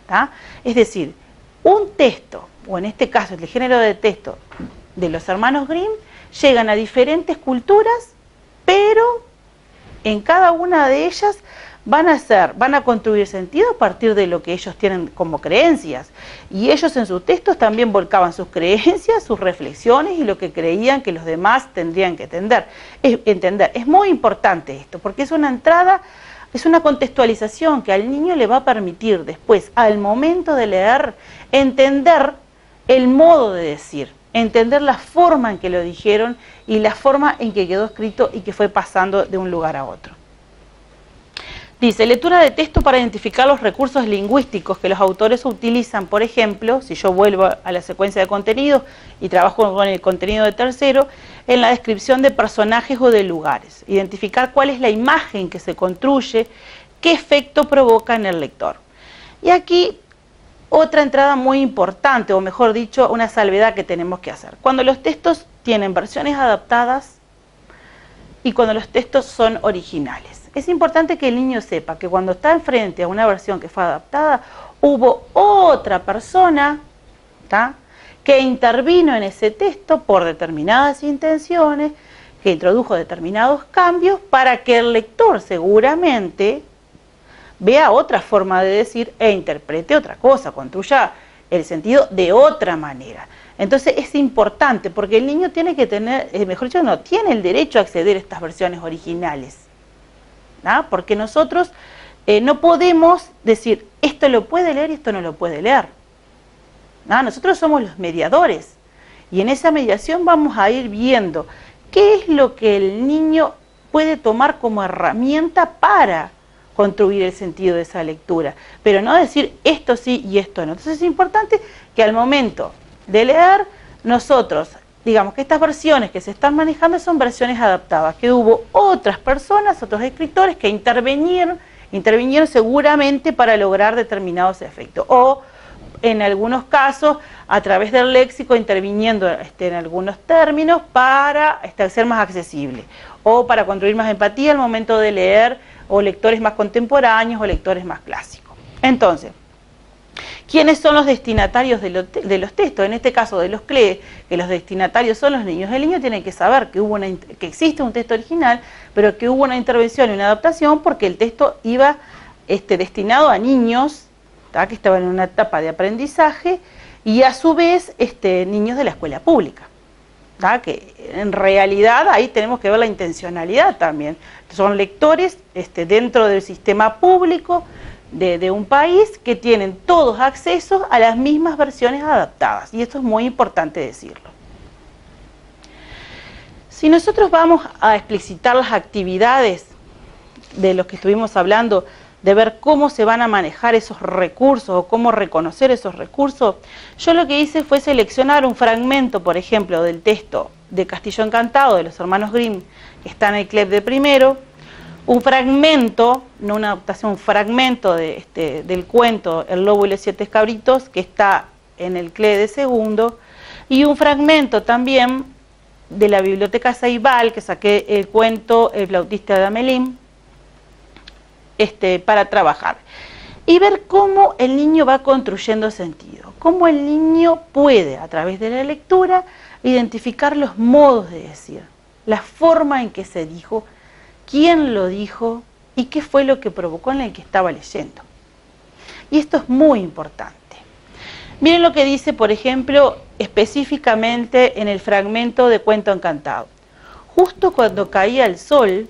[SPEAKER 1] ¿Tá? Es decir, un texto, o en este caso el género de texto de los hermanos Grimm, llegan a diferentes culturas, pero en cada una de ellas van a construir sentido a partir de lo que ellos tienen como creencias. Y ellos en sus textos también volcaban sus creencias, sus reflexiones y lo que creían que los demás tendrían que entender. Es muy importante esto, porque es una entrada, es una contextualización que al niño le va a permitir después, al momento de leer, entender el modo de decir, entender la forma en que lo dijeron y la forma en que quedó escrito y que fue pasando de un lugar a otro. Dice, lectura de texto para identificar los recursos lingüísticos que los autores utilizan. Por ejemplo, si yo vuelvo a la secuencia de contenidos y trabajo con el contenido de tercero, en la descripción de personajes o de lugares. Identificar cuál es la imagen que se construye, qué efecto provoca en el lector. Y aquí otra entrada muy importante, o mejor dicho, una salvedad que tenemos que hacer. Cuando los textos tienen versiones adaptadas y cuando los textos son originales. Es importante que el niño sepa que cuando está enfrente a una versión que fue adaptada, hubo otra persona, ¿tá?, que intervino en ese texto por determinadas intenciones, que introdujo determinados cambios para que el lector seguramente vea otra forma de decir e interprete otra cosa, construya el sentido de otra manera. Entonces es importante porque el niño tiene que tener, mejor dicho, no, tiene el derecho a acceder a estas versiones originales, ¿no? Porque nosotros no podemos decir, esto lo puede leer y esto no lo puede leer, ¿no? Nosotros somos los mediadores y en esa mediación vamos a ir viendo qué es lo que el niño puede tomar como herramienta para construir el sentido de esa lectura, pero no decir esto sí y esto no. Entonces es importante que al momento de leer, nosotros, digamos que estas versiones que se están manejando son versiones adaptadas, que hubo otras personas, otros escritores que intervinieron seguramente para lograr determinados efectos, o en algunos casos a través del léxico interviniendo en algunos términos para ser más accesible, o para construir más empatía al momento de leer, o lectores más contemporáneos o lectores más clásicos. Entonces, ¿quiénes son los destinatarios de los textos? En este caso de los CLE, que los destinatarios son los niños. El niño tiene que saber que existe un texto original, pero que hubo una intervención y una adaptación porque el texto iba destinado a niños, ¿tá?, que estaban en una etapa de aprendizaje, y a su vez niños de la escuela pública, ¿tá?, que en realidad ahí tenemos que ver la intencionalidad también. Son lectores dentro del sistema público de un país que tienen todos acceso a las mismas versiones adaptadas, y esto es muy importante decirlo. Si nosotros vamos a explicitar las actividades de los que estuvimos hablando, de ver cómo se van a manejar esos recursos o cómo reconocer esos recursos, yo lo que hice fue seleccionar un fragmento, por ejemplo, del texto de Castillo Encantado de los hermanos Grimm, que está en el CLEP de primero, un fragmento, no una adaptación, un fragmento del cuento El lobo y los 7 cabritos, que está en el CLE de segundo, y un fragmento también de la Biblioteca Ceibal, que saqué el cuento El flautista de Amelín, para trabajar. Y ver cómo el niño va construyendo sentido, cómo el niño puede, a través de la lectura, identificar los modos de decir, la forma en que se dijo, quién lo dijo y qué fue lo que provocó en el que estaba leyendo. Y esto es muy importante. Miren lo que dice, por ejemplo, específicamente en el fragmento de Cuento Encantado. Justo cuando caía el sol,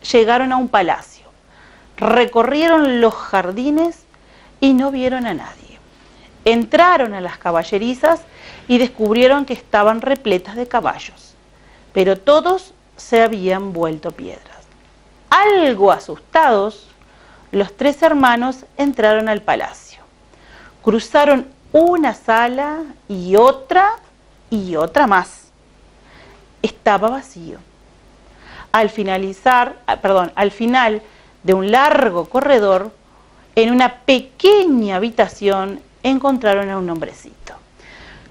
[SPEAKER 1] llegaron a un palacio. Recorrieron los jardines y no vieron a nadie. Entraron a las caballerizas y descubrieron que estaban repletas de caballos, pero todos se habían vuelto piedras. Algo asustados, los 3 hermanos entraron al palacio. Cruzaron una sala y otra más. Estaba vacío. Al final de un largo corredor, en una pequeña habitación, encontraron a un hombrecito.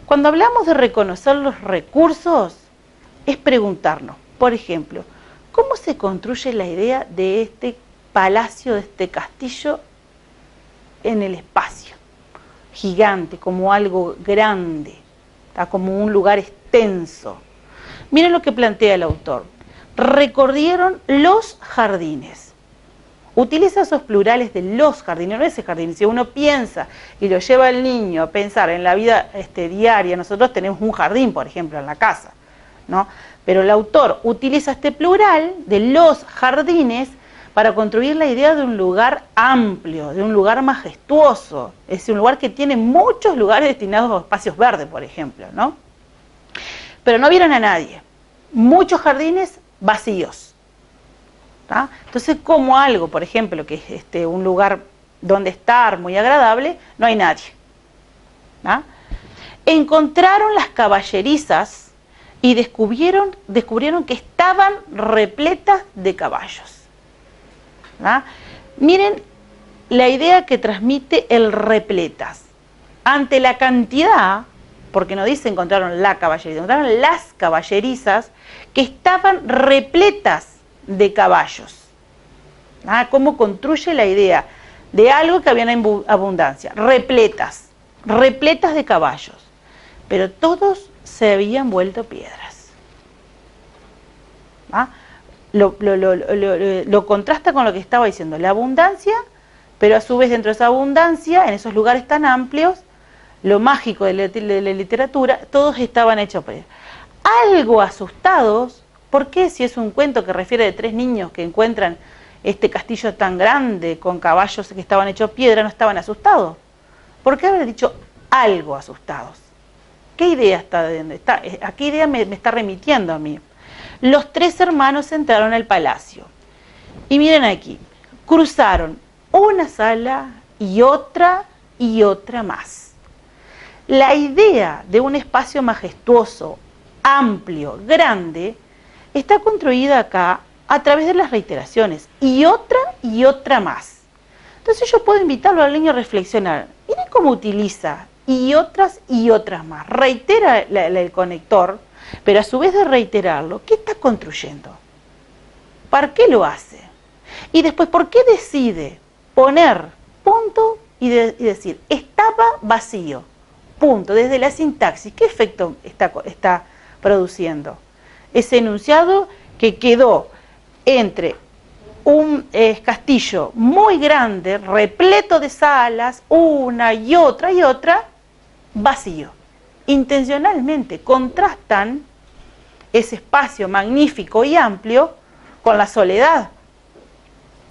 [SPEAKER 1] Cuando hablamos de reconocer los recursos, es preguntarnos, por ejemplo, ¿cómo se construye la idea de este palacio, de este castillo en el espacio? Gigante, como algo grande, como un lugar extenso. Miren lo que plantea el autor. Recorrieron los jardines. Utiliza esos plurales de los jardines, no ese jardín. Si uno piensa y lo lleva al niño a pensar en la vida diaria, nosotros tenemos un jardín, por ejemplo, en la casa, ¿no? Pero el autor utiliza este plural de los jardines para construir la idea de un lugar amplio, de un lugar majestuoso, es decir, un lugar que tiene muchos lugares destinados a espacios verdes, por ejemplo, ¿no? Pero no vieron a nadie, muchos jardines vacíos, ¿tá? Entonces, como algo, por ejemplo, que es un lugar donde estar muy agradable, no hay nadie, ¿tá? Encontraron las caballerizas y descubrieron que estaban repletas de caballos. ¿Ah? Miren la idea que transmite el repletas. Ante la cantidad, porque no dice encontraron la caballeriza, encontraron las caballerizas que estaban repletas de caballos. ¿Ah? ¿Cómo construye la idea de algo que había en abundancia? Repletas de caballos. Pero todos se habían vuelto piedras. ¿Ah? Lo contrasta con lo que estaba diciendo, la abundancia, pero a su vez dentro de esa abundancia, en esos lugares tan amplios, lo mágico de la literatura, todos estaban hechos por algo asustados. ¿Por qué? Si es un cuento que refiere de 3 niños que encuentran este castillo tan grande con caballos que estaban hechos piedra, no estaban asustados. ¿Por qué haber dicho algo asustados? ¿Qué idea ¿A qué idea me está remitiendo a mí? Los 3 hermanos entraron al palacio. Y miren aquí, cruzaron una sala y otra más. La idea de un espacio majestuoso, amplio, grande, está construida acá a través de las reiteraciones. Y otra más. Entonces yo puedo invitarlo al niño a reflexionar. Miren cómo utiliza y otras más. Reitera el conector. Pero a su vez de reiterarlo, ¿qué está construyendo? ¿Para qué lo hace? Y después, ¿por qué decide poner punto y decir, estaba vacío? Punto, desde la sintaxis, ¿qué efecto está produciendo? Ese enunciado que quedó entre un castillo muy grande, repleto de salas, una y otra, vacío. Intencionalmente contrastan ese espacio magnífico y amplio con la soledad.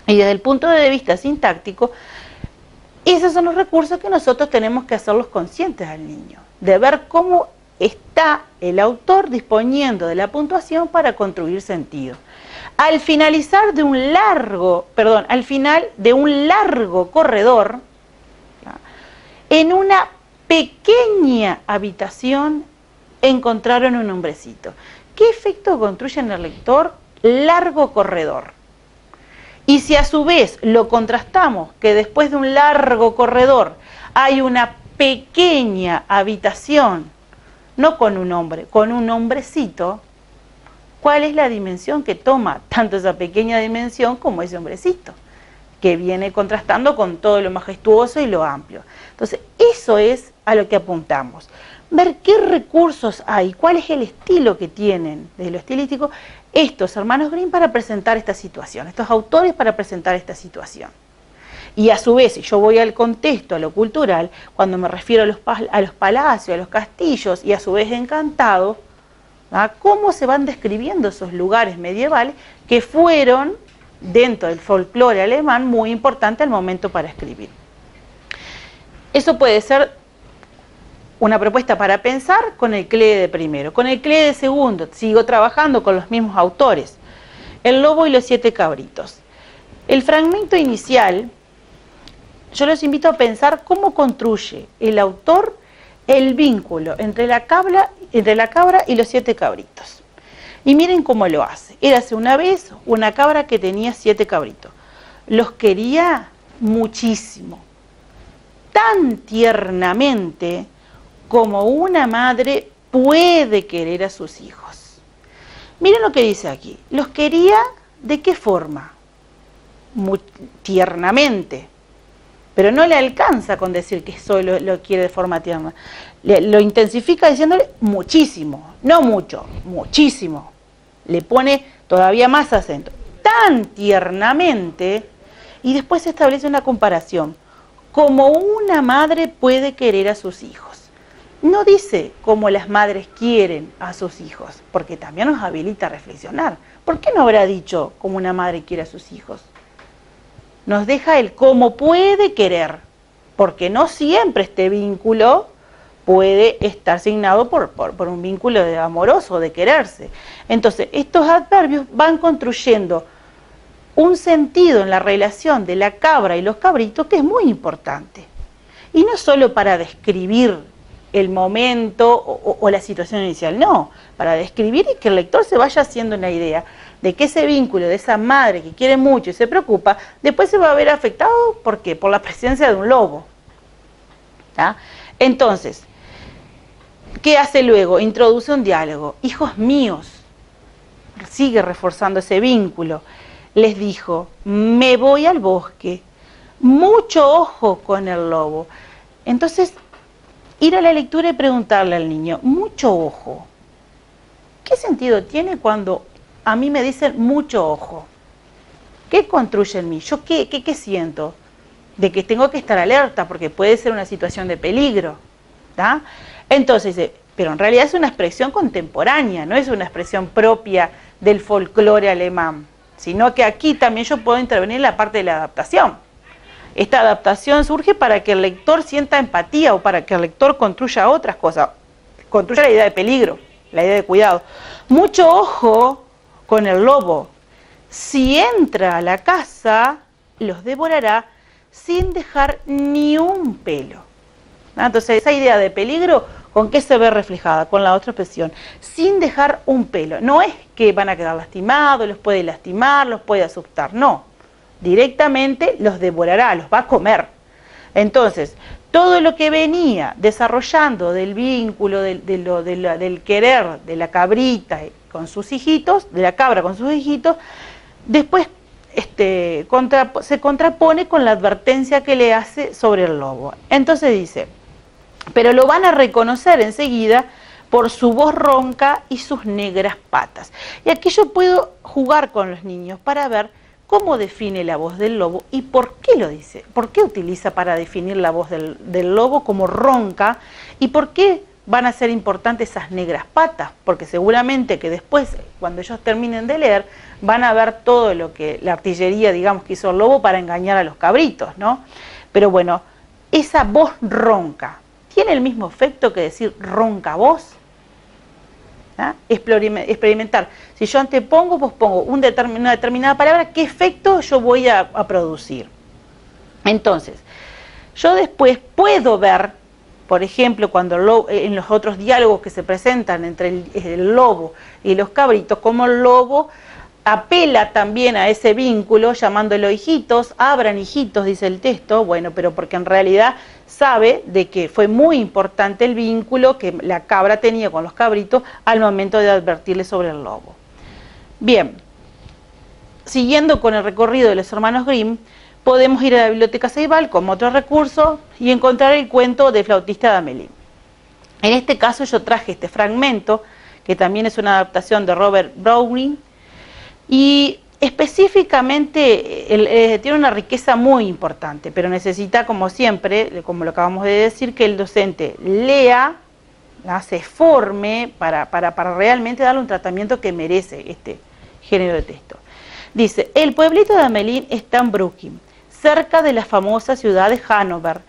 [SPEAKER 1] Y desde el punto de vista sintáctico, esos son los recursos que nosotros tenemos que hacerlos conscientes al niño, de ver cómo está el autor disponiendo de la puntuación para construir sentido. Al final de un largo corredor, en una pequeña habitación encontraron un hombrecito. ¿Qué efecto construye en el lector? Largo corredor. Y si a su vez lo contrastamos, que después de un largo corredor hay una pequeña habitación, no con un hombre, con un hombrecito, ¿cuál es la dimensión que toma tanto esa pequeña dimensión como ese hombrecito? Que viene contrastando con todo lo majestuoso y lo amplio. Entonces, eso es a lo que apuntamos. Ver qué recursos hay, cuál es el estilo que tienen, desde lo estilístico, estos hermanos Grimm para presentar esta situación, estos autores para presentar esta situación. Y a su vez, si yo voy al contexto, a lo cultural, cuando me refiero a los palacios, a los castillos y a su vez encantados, ¿verdad? Cómo se van describiendo esos lugares medievales que fueron, dentro del folclore alemán, muy importante al momento para escribir. Eso puede ser una propuesta para pensar con el CLE de primero. Con el CLE de segundo, sigo trabajando con los mismos autores. El lobo y los 7 cabritos. El fragmento inicial, yo los invito a pensar cómo construye el autor el vínculo entre la cabra y los 7 cabritos. Y miren cómo lo hace. Érase una vez una cabra que tenía 7 cabritos. Los quería muchísimo, tan tiernamente como una madre puede querer a sus hijos. Miren lo que dice aquí. Los quería, ¿de qué forma? Muy tiernamente. Pero no le alcanza con decir que solo lo quiere de forma tierna. Lo intensifica diciéndole muchísimo, no mucho, muchísimo. Le pone todavía más acento. Tan tiernamente, y después se establece una comparación. Como una madre puede querer a sus hijos. No dice cómo las madres quieren a sus hijos, porque también nos habilita a reflexionar. ¿Por qué no habrá dicho cómo una madre quiere a sus hijos? Nos deja el cómo puede querer, porque no siempre este vínculo puede estar signado por un vínculo de amoroso, de quererse. Entonces, estos adverbios van construyendo un sentido en la relación de la cabra y los cabritos que es muy importante. Y no solo para describir el momento o la situación inicial, no, para describir y que el lector se vaya haciendo una idea de que ese vínculo de esa madre que quiere mucho y se preocupa, después se va a ver afectado, ¿por qué? Por la presencia de un lobo. ¿Tá? Entonces, ¿qué hace luego? Introduce un diálogo. Hijos míos, sigue reforzando ese vínculo. Les dijo, me voy al bosque, mucho ojo con el lobo. Entonces, ir a la lectura y preguntarle al niño, mucho ojo, ¿qué sentido tiene cuando a mí me dicen mucho ojo? ¿Qué construye en mí? ¿Yo qué siento? De que tengo que estar alerta porque puede ser una situación de peligro. ¿Tá? Entonces dice, pero en realidad es una expresión contemporánea, no es una expresión propia del folclore alemán, sino que aquí también yo puedo intervenir en la parte de la adaptación. Esta adaptación surge para que el lector sienta empatía o para que el lector construya otras cosas, construya la idea de peligro, la idea de cuidado. Mucho ojo con el lobo. Si entra a la casa, los devorará sin dejar ni un pelo. Entonces, esa idea de peligro, ¿con qué se ve reflejada? Con la otra expresión, sin dejar un pelo. No es que van a quedar lastimados, los puede lastimar, los puede asustar, no. Directamente los devorará, los va a comer. Entonces, todo lo que venía desarrollando del vínculo, del querer de la cabrita con sus hijitos, de la cabra con sus hijitos, después se contrapone con la advertencia que le hace sobre el lobo. Entonces dice, pero lo van a reconocer enseguida por su voz ronca y sus negras patas. Y aquí yo puedo jugar con los niños para ver cómo define la voz del lobo y por qué lo dice, por qué utiliza para definir la voz del lobo como ronca y por qué van a ser importantes esas negras patas, porque seguramente que después, cuando ellos terminen de leer, van a ver todo lo que la artillería, digamos, que hizo el lobo para engañar a los cabritos, ¿no? Pero bueno, esa voz ronca, ¿tiene el mismo efecto que decir ronca voz? ¿Ah? Experimentar. Si yo antepongo, pues pongo una determinada palabra, ¿qué efecto yo voy a producir? Entonces, yo después puedo ver, por ejemplo, cuando en los otros diálogos que se presentan entre el lobo y los cabritos, como el lobo apela también a ese vínculo, llamándolo hijitos, abran hijitos, dice el texto, bueno, pero porque en realidad sabe de que fue muy importante el vínculo que la cabra tenía con los cabritos al momento de advertirle sobre el lobo. Bien, siguiendo con el recorrido de los hermanos Grimm, podemos ir a la Biblioteca Ceibal como otro recurso y encontrar el cuento de Flautista de Hamelin. En este caso yo traje este fragmento, que también es una adaptación de Robert Browning, y específicamente tiene una riqueza muy importante, pero necesita, como siempre, como lo acabamos de decir, que el docente lea, se forme para realmente darle un tratamiento que merece este género de texto. Dice, el pueblito de Hamelin está en Brooklyn, cerca de la famosa ciudad de Hanover,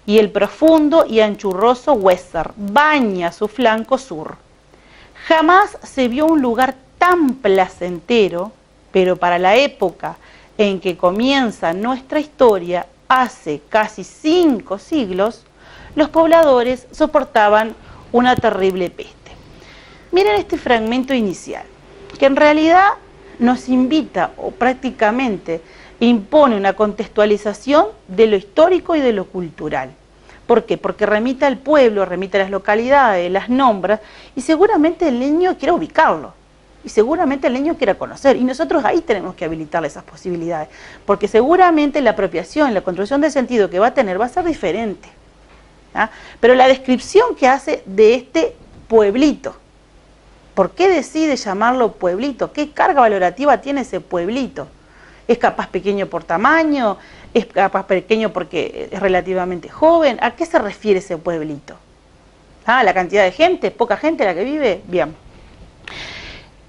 [SPEAKER 1] y el profundo y anchurroso Weser baña su flanco sur. Jamás se vio un lugar tan placentero, pero para la época en que comienza nuestra historia, hace casi 5 siglos, los pobladores soportaban una terrible peste. Miren este fragmento inicial, que en realidad nos invita o prácticamente impone una contextualización de lo histórico y de lo cultural. ¿Por qué? Porque remite al pueblo, remite a las localidades, las nombra, y seguramente el niño quiere ubicarlo, y seguramente el niño quiere conocer, y nosotros ahí tenemos que habilitarle esas posibilidades, porque seguramente la apropiación, la construcción de sentido que va a tener va a ser diferente. ¿Ah? Pero la descripción que hace de este pueblito, ¿por qué decide llamarlo pueblito? ¿Qué carga valorativa tiene ese pueblito? ¿Es capaz pequeño por tamaño? ¿Es capaz pequeño porque es relativamente joven? ¿A qué se refiere ese pueblito? ¿La cantidad de gente? ¿Poca gente la que vive? Bien.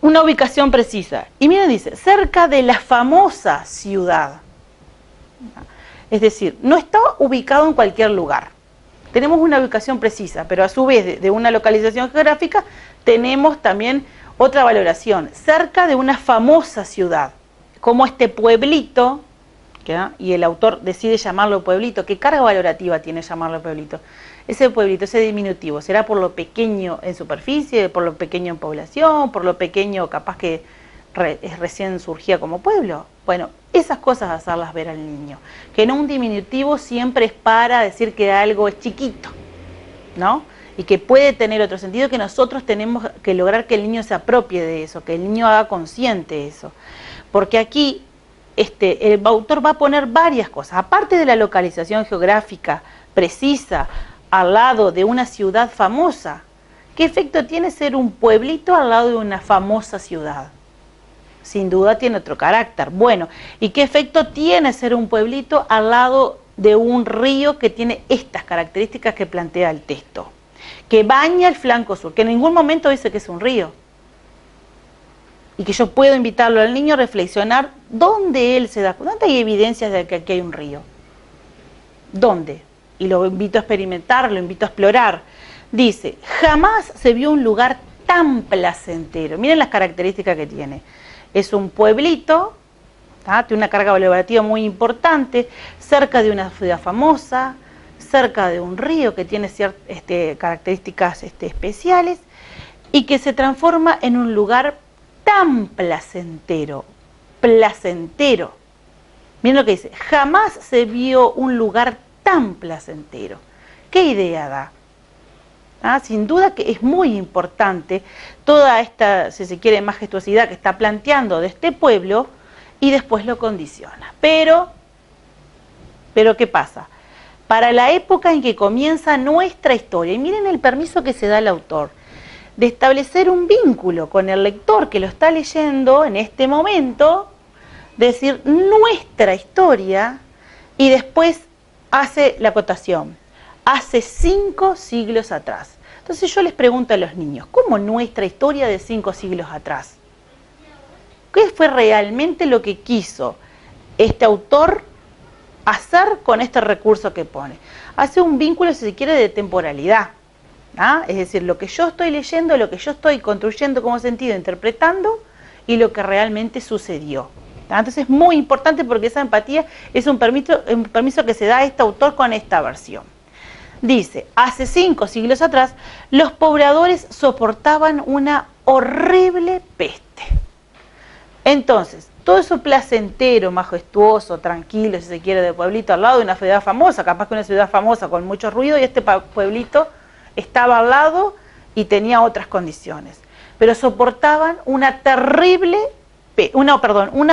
[SPEAKER 1] Una ubicación precisa. Y miren, dice, cerca de la famosa ciudad. Es decir, no está ubicado en cualquier lugar. Tenemos una ubicación precisa, pero a su vez de una localización geográfica tenemos también otra valoración. Cerca de una famosa ciudad. Como este pueblito, y el autor decide llamarlo pueblito, ¿qué carga valorativa tiene llamarlo pueblito? Ese pueblito, ese diminutivo, ¿será por lo pequeño en superficie, por lo pequeño en población, por lo pequeño capaz que recién surgía como pueblo? Bueno, esas cosas hacerlas ver al niño, que no un diminutivo siempre es para decir que algo es chiquito, ¿no? Y que puede tener otro sentido, que nosotros tenemos que lograr que el niño se apropie de eso, que el niño haga consciente eso. Porque aquí el autor va a poner varias cosas, aparte de la localización geográfica precisa al lado de una ciudad famosa. ¿Qué efecto tiene ser un pueblito al lado de una famosa ciudad? Sin duda tiene otro carácter. Bueno, ¿y qué efecto tiene ser un pueblito al lado de un río que tiene estas características que plantea el texto? Que baña el flanco sur, que en ningún momento dice que es un río. Y que yo puedo invitarlo al niño a reflexionar dónde él se da cuenta. ¿Dónde hay evidencias de que aquí hay un río? ¿Dónde? Y lo invito a experimentar, lo invito a explorar. Dice, jamás se vio un lugar tan placentero. Miren las características que tiene. Es un pueblito, tiene una carga valorativa muy importante, cerca de una ciudad famosa, cerca de un río que tiene ciertas características especiales y que se transforma en un lugar tan placentero, placentero. Miren lo que dice, jamás se vio un lugar tan placentero. ¿Qué idea da? Sin duda que es muy importante toda esta, si se quiere, majestuosidad que está planteando de este pueblo y después lo condiciona. Pero ¿qué pasa? Para la época en que comienza nuestra historia, y miren el permiso que se da al autor, de establecer un vínculo con el lector que lo está leyendo en este momento, decir nuestra historia, y después hace la acotación, hace 5 siglos atrás. Entonces yo les pregunto a los niños, ¿cómo nuestra historia de 5 siglos atrás? ¿Qué fue realmente lo que quiso este autor hacer con este recurso que pone? Hace un vínculo, si se quiere, de temporalidad. Es decir, lo que yo estoy leyendo, lo que yo estoy construyendo como sentido, interpretando, y lo que realmente sucedió. Entonces es muy importante porque esa empatía es un permiso que se da a este autor con esta versión. Dice, hace 5 siglos atrás, los pobladores soportaban una horrible peste. Entonces, todo eso placentero, majestuoso, tranquilo, si se quiere, de pueblito al lado de una ciudad famosa, capaz que una ciudad famosa con mucho ruido, y este pueblito estaba al lado y tenía otras condiciones. Pero soportaban una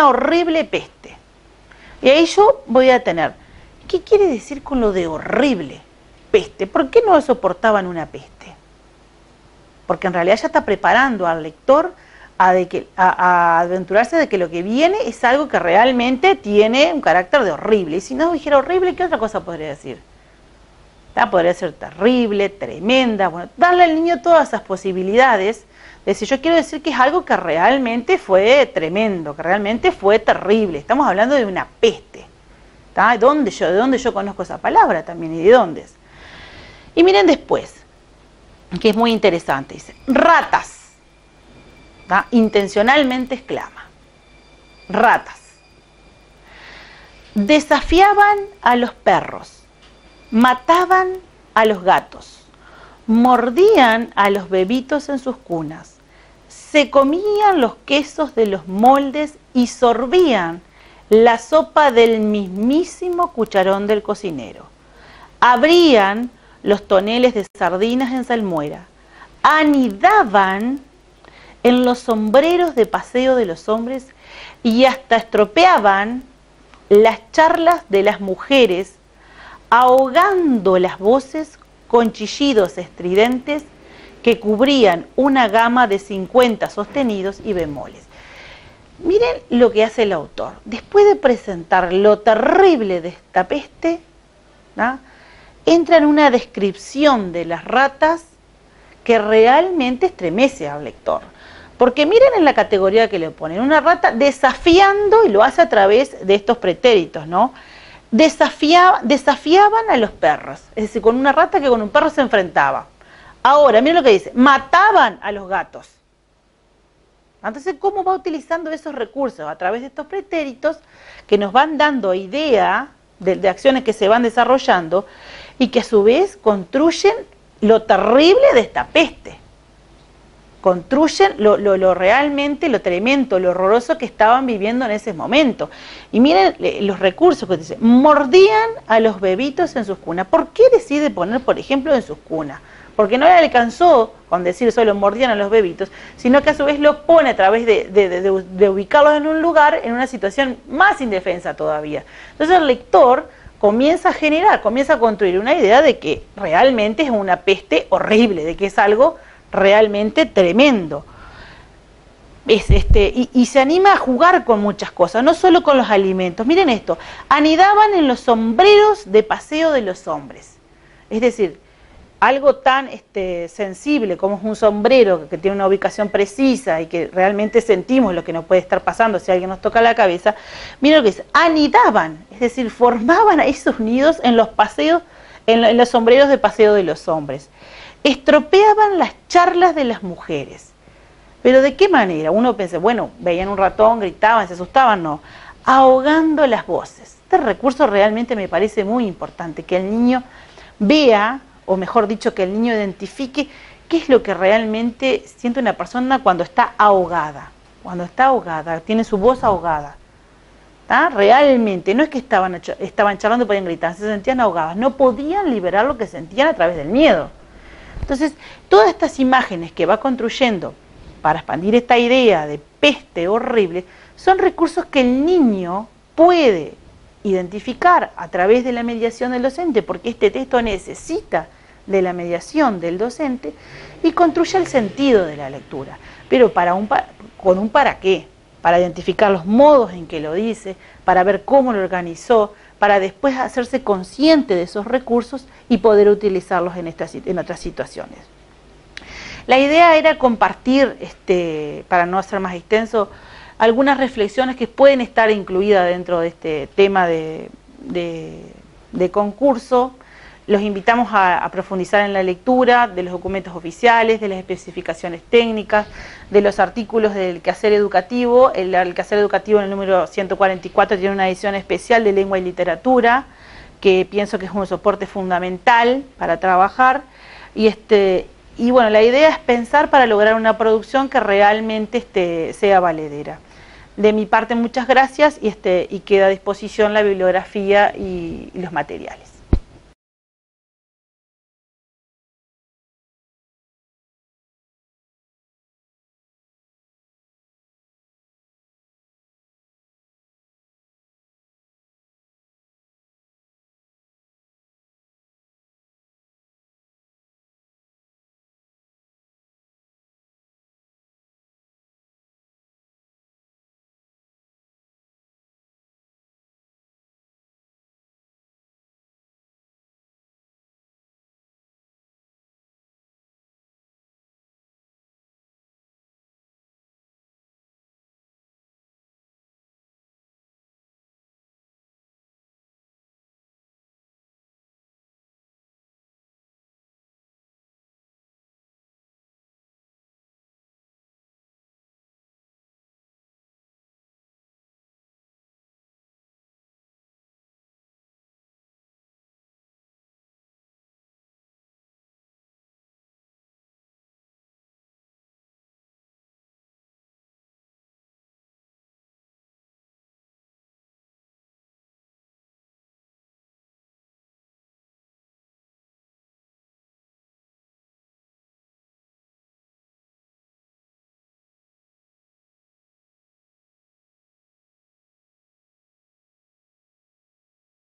[SPEAKER 1] horrible peste. Y ahí yo voy a tener, ¿qué quiere decir con lo de horrible? Peste. ¿Por qué no soportaban una peste? Porque en realidad ya está preparando al lector a aventurarse de que lo que viene es algo que realmente tiene un carácter de horrible. Y si no dijera horrible, ¿qué otra cosa podría decir? Podría ser terrible, tremenda, bueno, darle al niño todas esas posibilidades. De decir, yo quiero decir que es algo que realmente fue tremendo, que realmente fue terrible. Estamos hablando de una peste. ¿De dónde yo conozco esa palabra también y de dónde es? Y miren después, que es muy interesante, dice, ratas. Intencionalmente exclama, ratas. Desafiaban a los perros, mataban a los gatos, mordían a los bebitos en sus cunas, se comían los quesos de los moldes y sorbían la sopa del mismísimo cucharón del cocinero. Abrían los toneles de sardinas en salmuera, anidaban en los sombreros de paseo de los hombres y hasta estropeaban las charlas de las mujeres, ahogando las voces con chillidos estridentes que cubrían una gama de 50 sostenidos y bemoles. Miren lo que hace el autor. Después de presentar lo terrible de esta peste, ¿no?, entra en una descripción de las ratas que realmente estremece al lector. Porque miren en la categoría que le ponen, una rata desafiando, y lo hace a través de estos pretéritos, ¿no? Desafiaban a los perros, es decir, con una rata que con un perro se enfrentaba. Ahora, miren lo que dice, mataban a los gatos. Entonces, ¿cómo va utilizando esos recursos? A través de estos pretéritos que nos van dando idea de acciones que se van desarrollando y que a su vez construyen lo terrible de esta peste. Construyen lo realmente, lo tremendo, lo horroroso que estaban viviendo en ese momento. Y miren los recursos que dice, mordían a los bebitos en sus cunas. ¿Por qué decide poner, por ejemplo, en sus cunas? Porque no le alcanzó con decir solo mordían a los bebitos, sino que a su vez los pone a través de ubicarlos en un lugar, en una situación más indefensa todavía. Entonces el lector comienza a generar, comienza a construir una idea de que realmente es una peste horrible, de que es algo realmente tremendo. Y se anima a jugar con muchas cosas, no solo con los alimentos. Miren esto, anidaban en los sombreros de paseo de los hombres. Es decir, algo tan sensible como es un sombrero que tiene una ubicación precisa y que realmente sentimos lo que nos puede estar pasando si alguien nos toca la cabeza. Miren lo que dice, anidaban, es decir, formaban esos nidos en los paseos, en los sombreros de paseo de los hombres. Estropeaban las charlas de las mujeres. ¿Pero de qué manera? Uno piensa, bueno, veían un ratón, gritaban, se asustaban, no. Ahogando las voces. Este recurso realmente me parece muy importante, que el niño vea, o mejor dicho, que el niño identifique qué es lo que realmente siente una persona cuando está ahogada. Cuando está ahogada, tiene su voz ahogada. ¿Tá? Realmente, no es que estaban charlando y podían gritar, se sentían ahogadas, no podían liberar lo que sentían a través del miedo. Entonces, todas estas imágenes que va construyendo para expandir esta idea de peste horrible, son recursos que el niño puede identificar a través de la mediación del docente, porque este texto necesita de la mediación del docente y construye el sentido de la lectura. Pero con un para qué, para identificar los modos en que lo dice, para ver cómo lo organizó, para después hacerse consciente de esos recursos y poder utilizarlos en otras situaciones. La idea era compartir, para no hacer más extenso, algunas reflexiones que pueden estar incluidas dentro de este tema de concurso. Los invitamos a profundizar en la lectura de los documentos oficiales, de las especificaciones técnicas, de los artículos del quehacer educativo. El quehacer educativo en el número 144 tiene una edición especial de lengua y literatura, que pienso que es un soporte fundamental para trabajar. Y bueno, la idea es pensar para lograr una producción que realmente sea valedera. De mi parte, muchas gracias y queda a disposición la bibliografía y los materiales.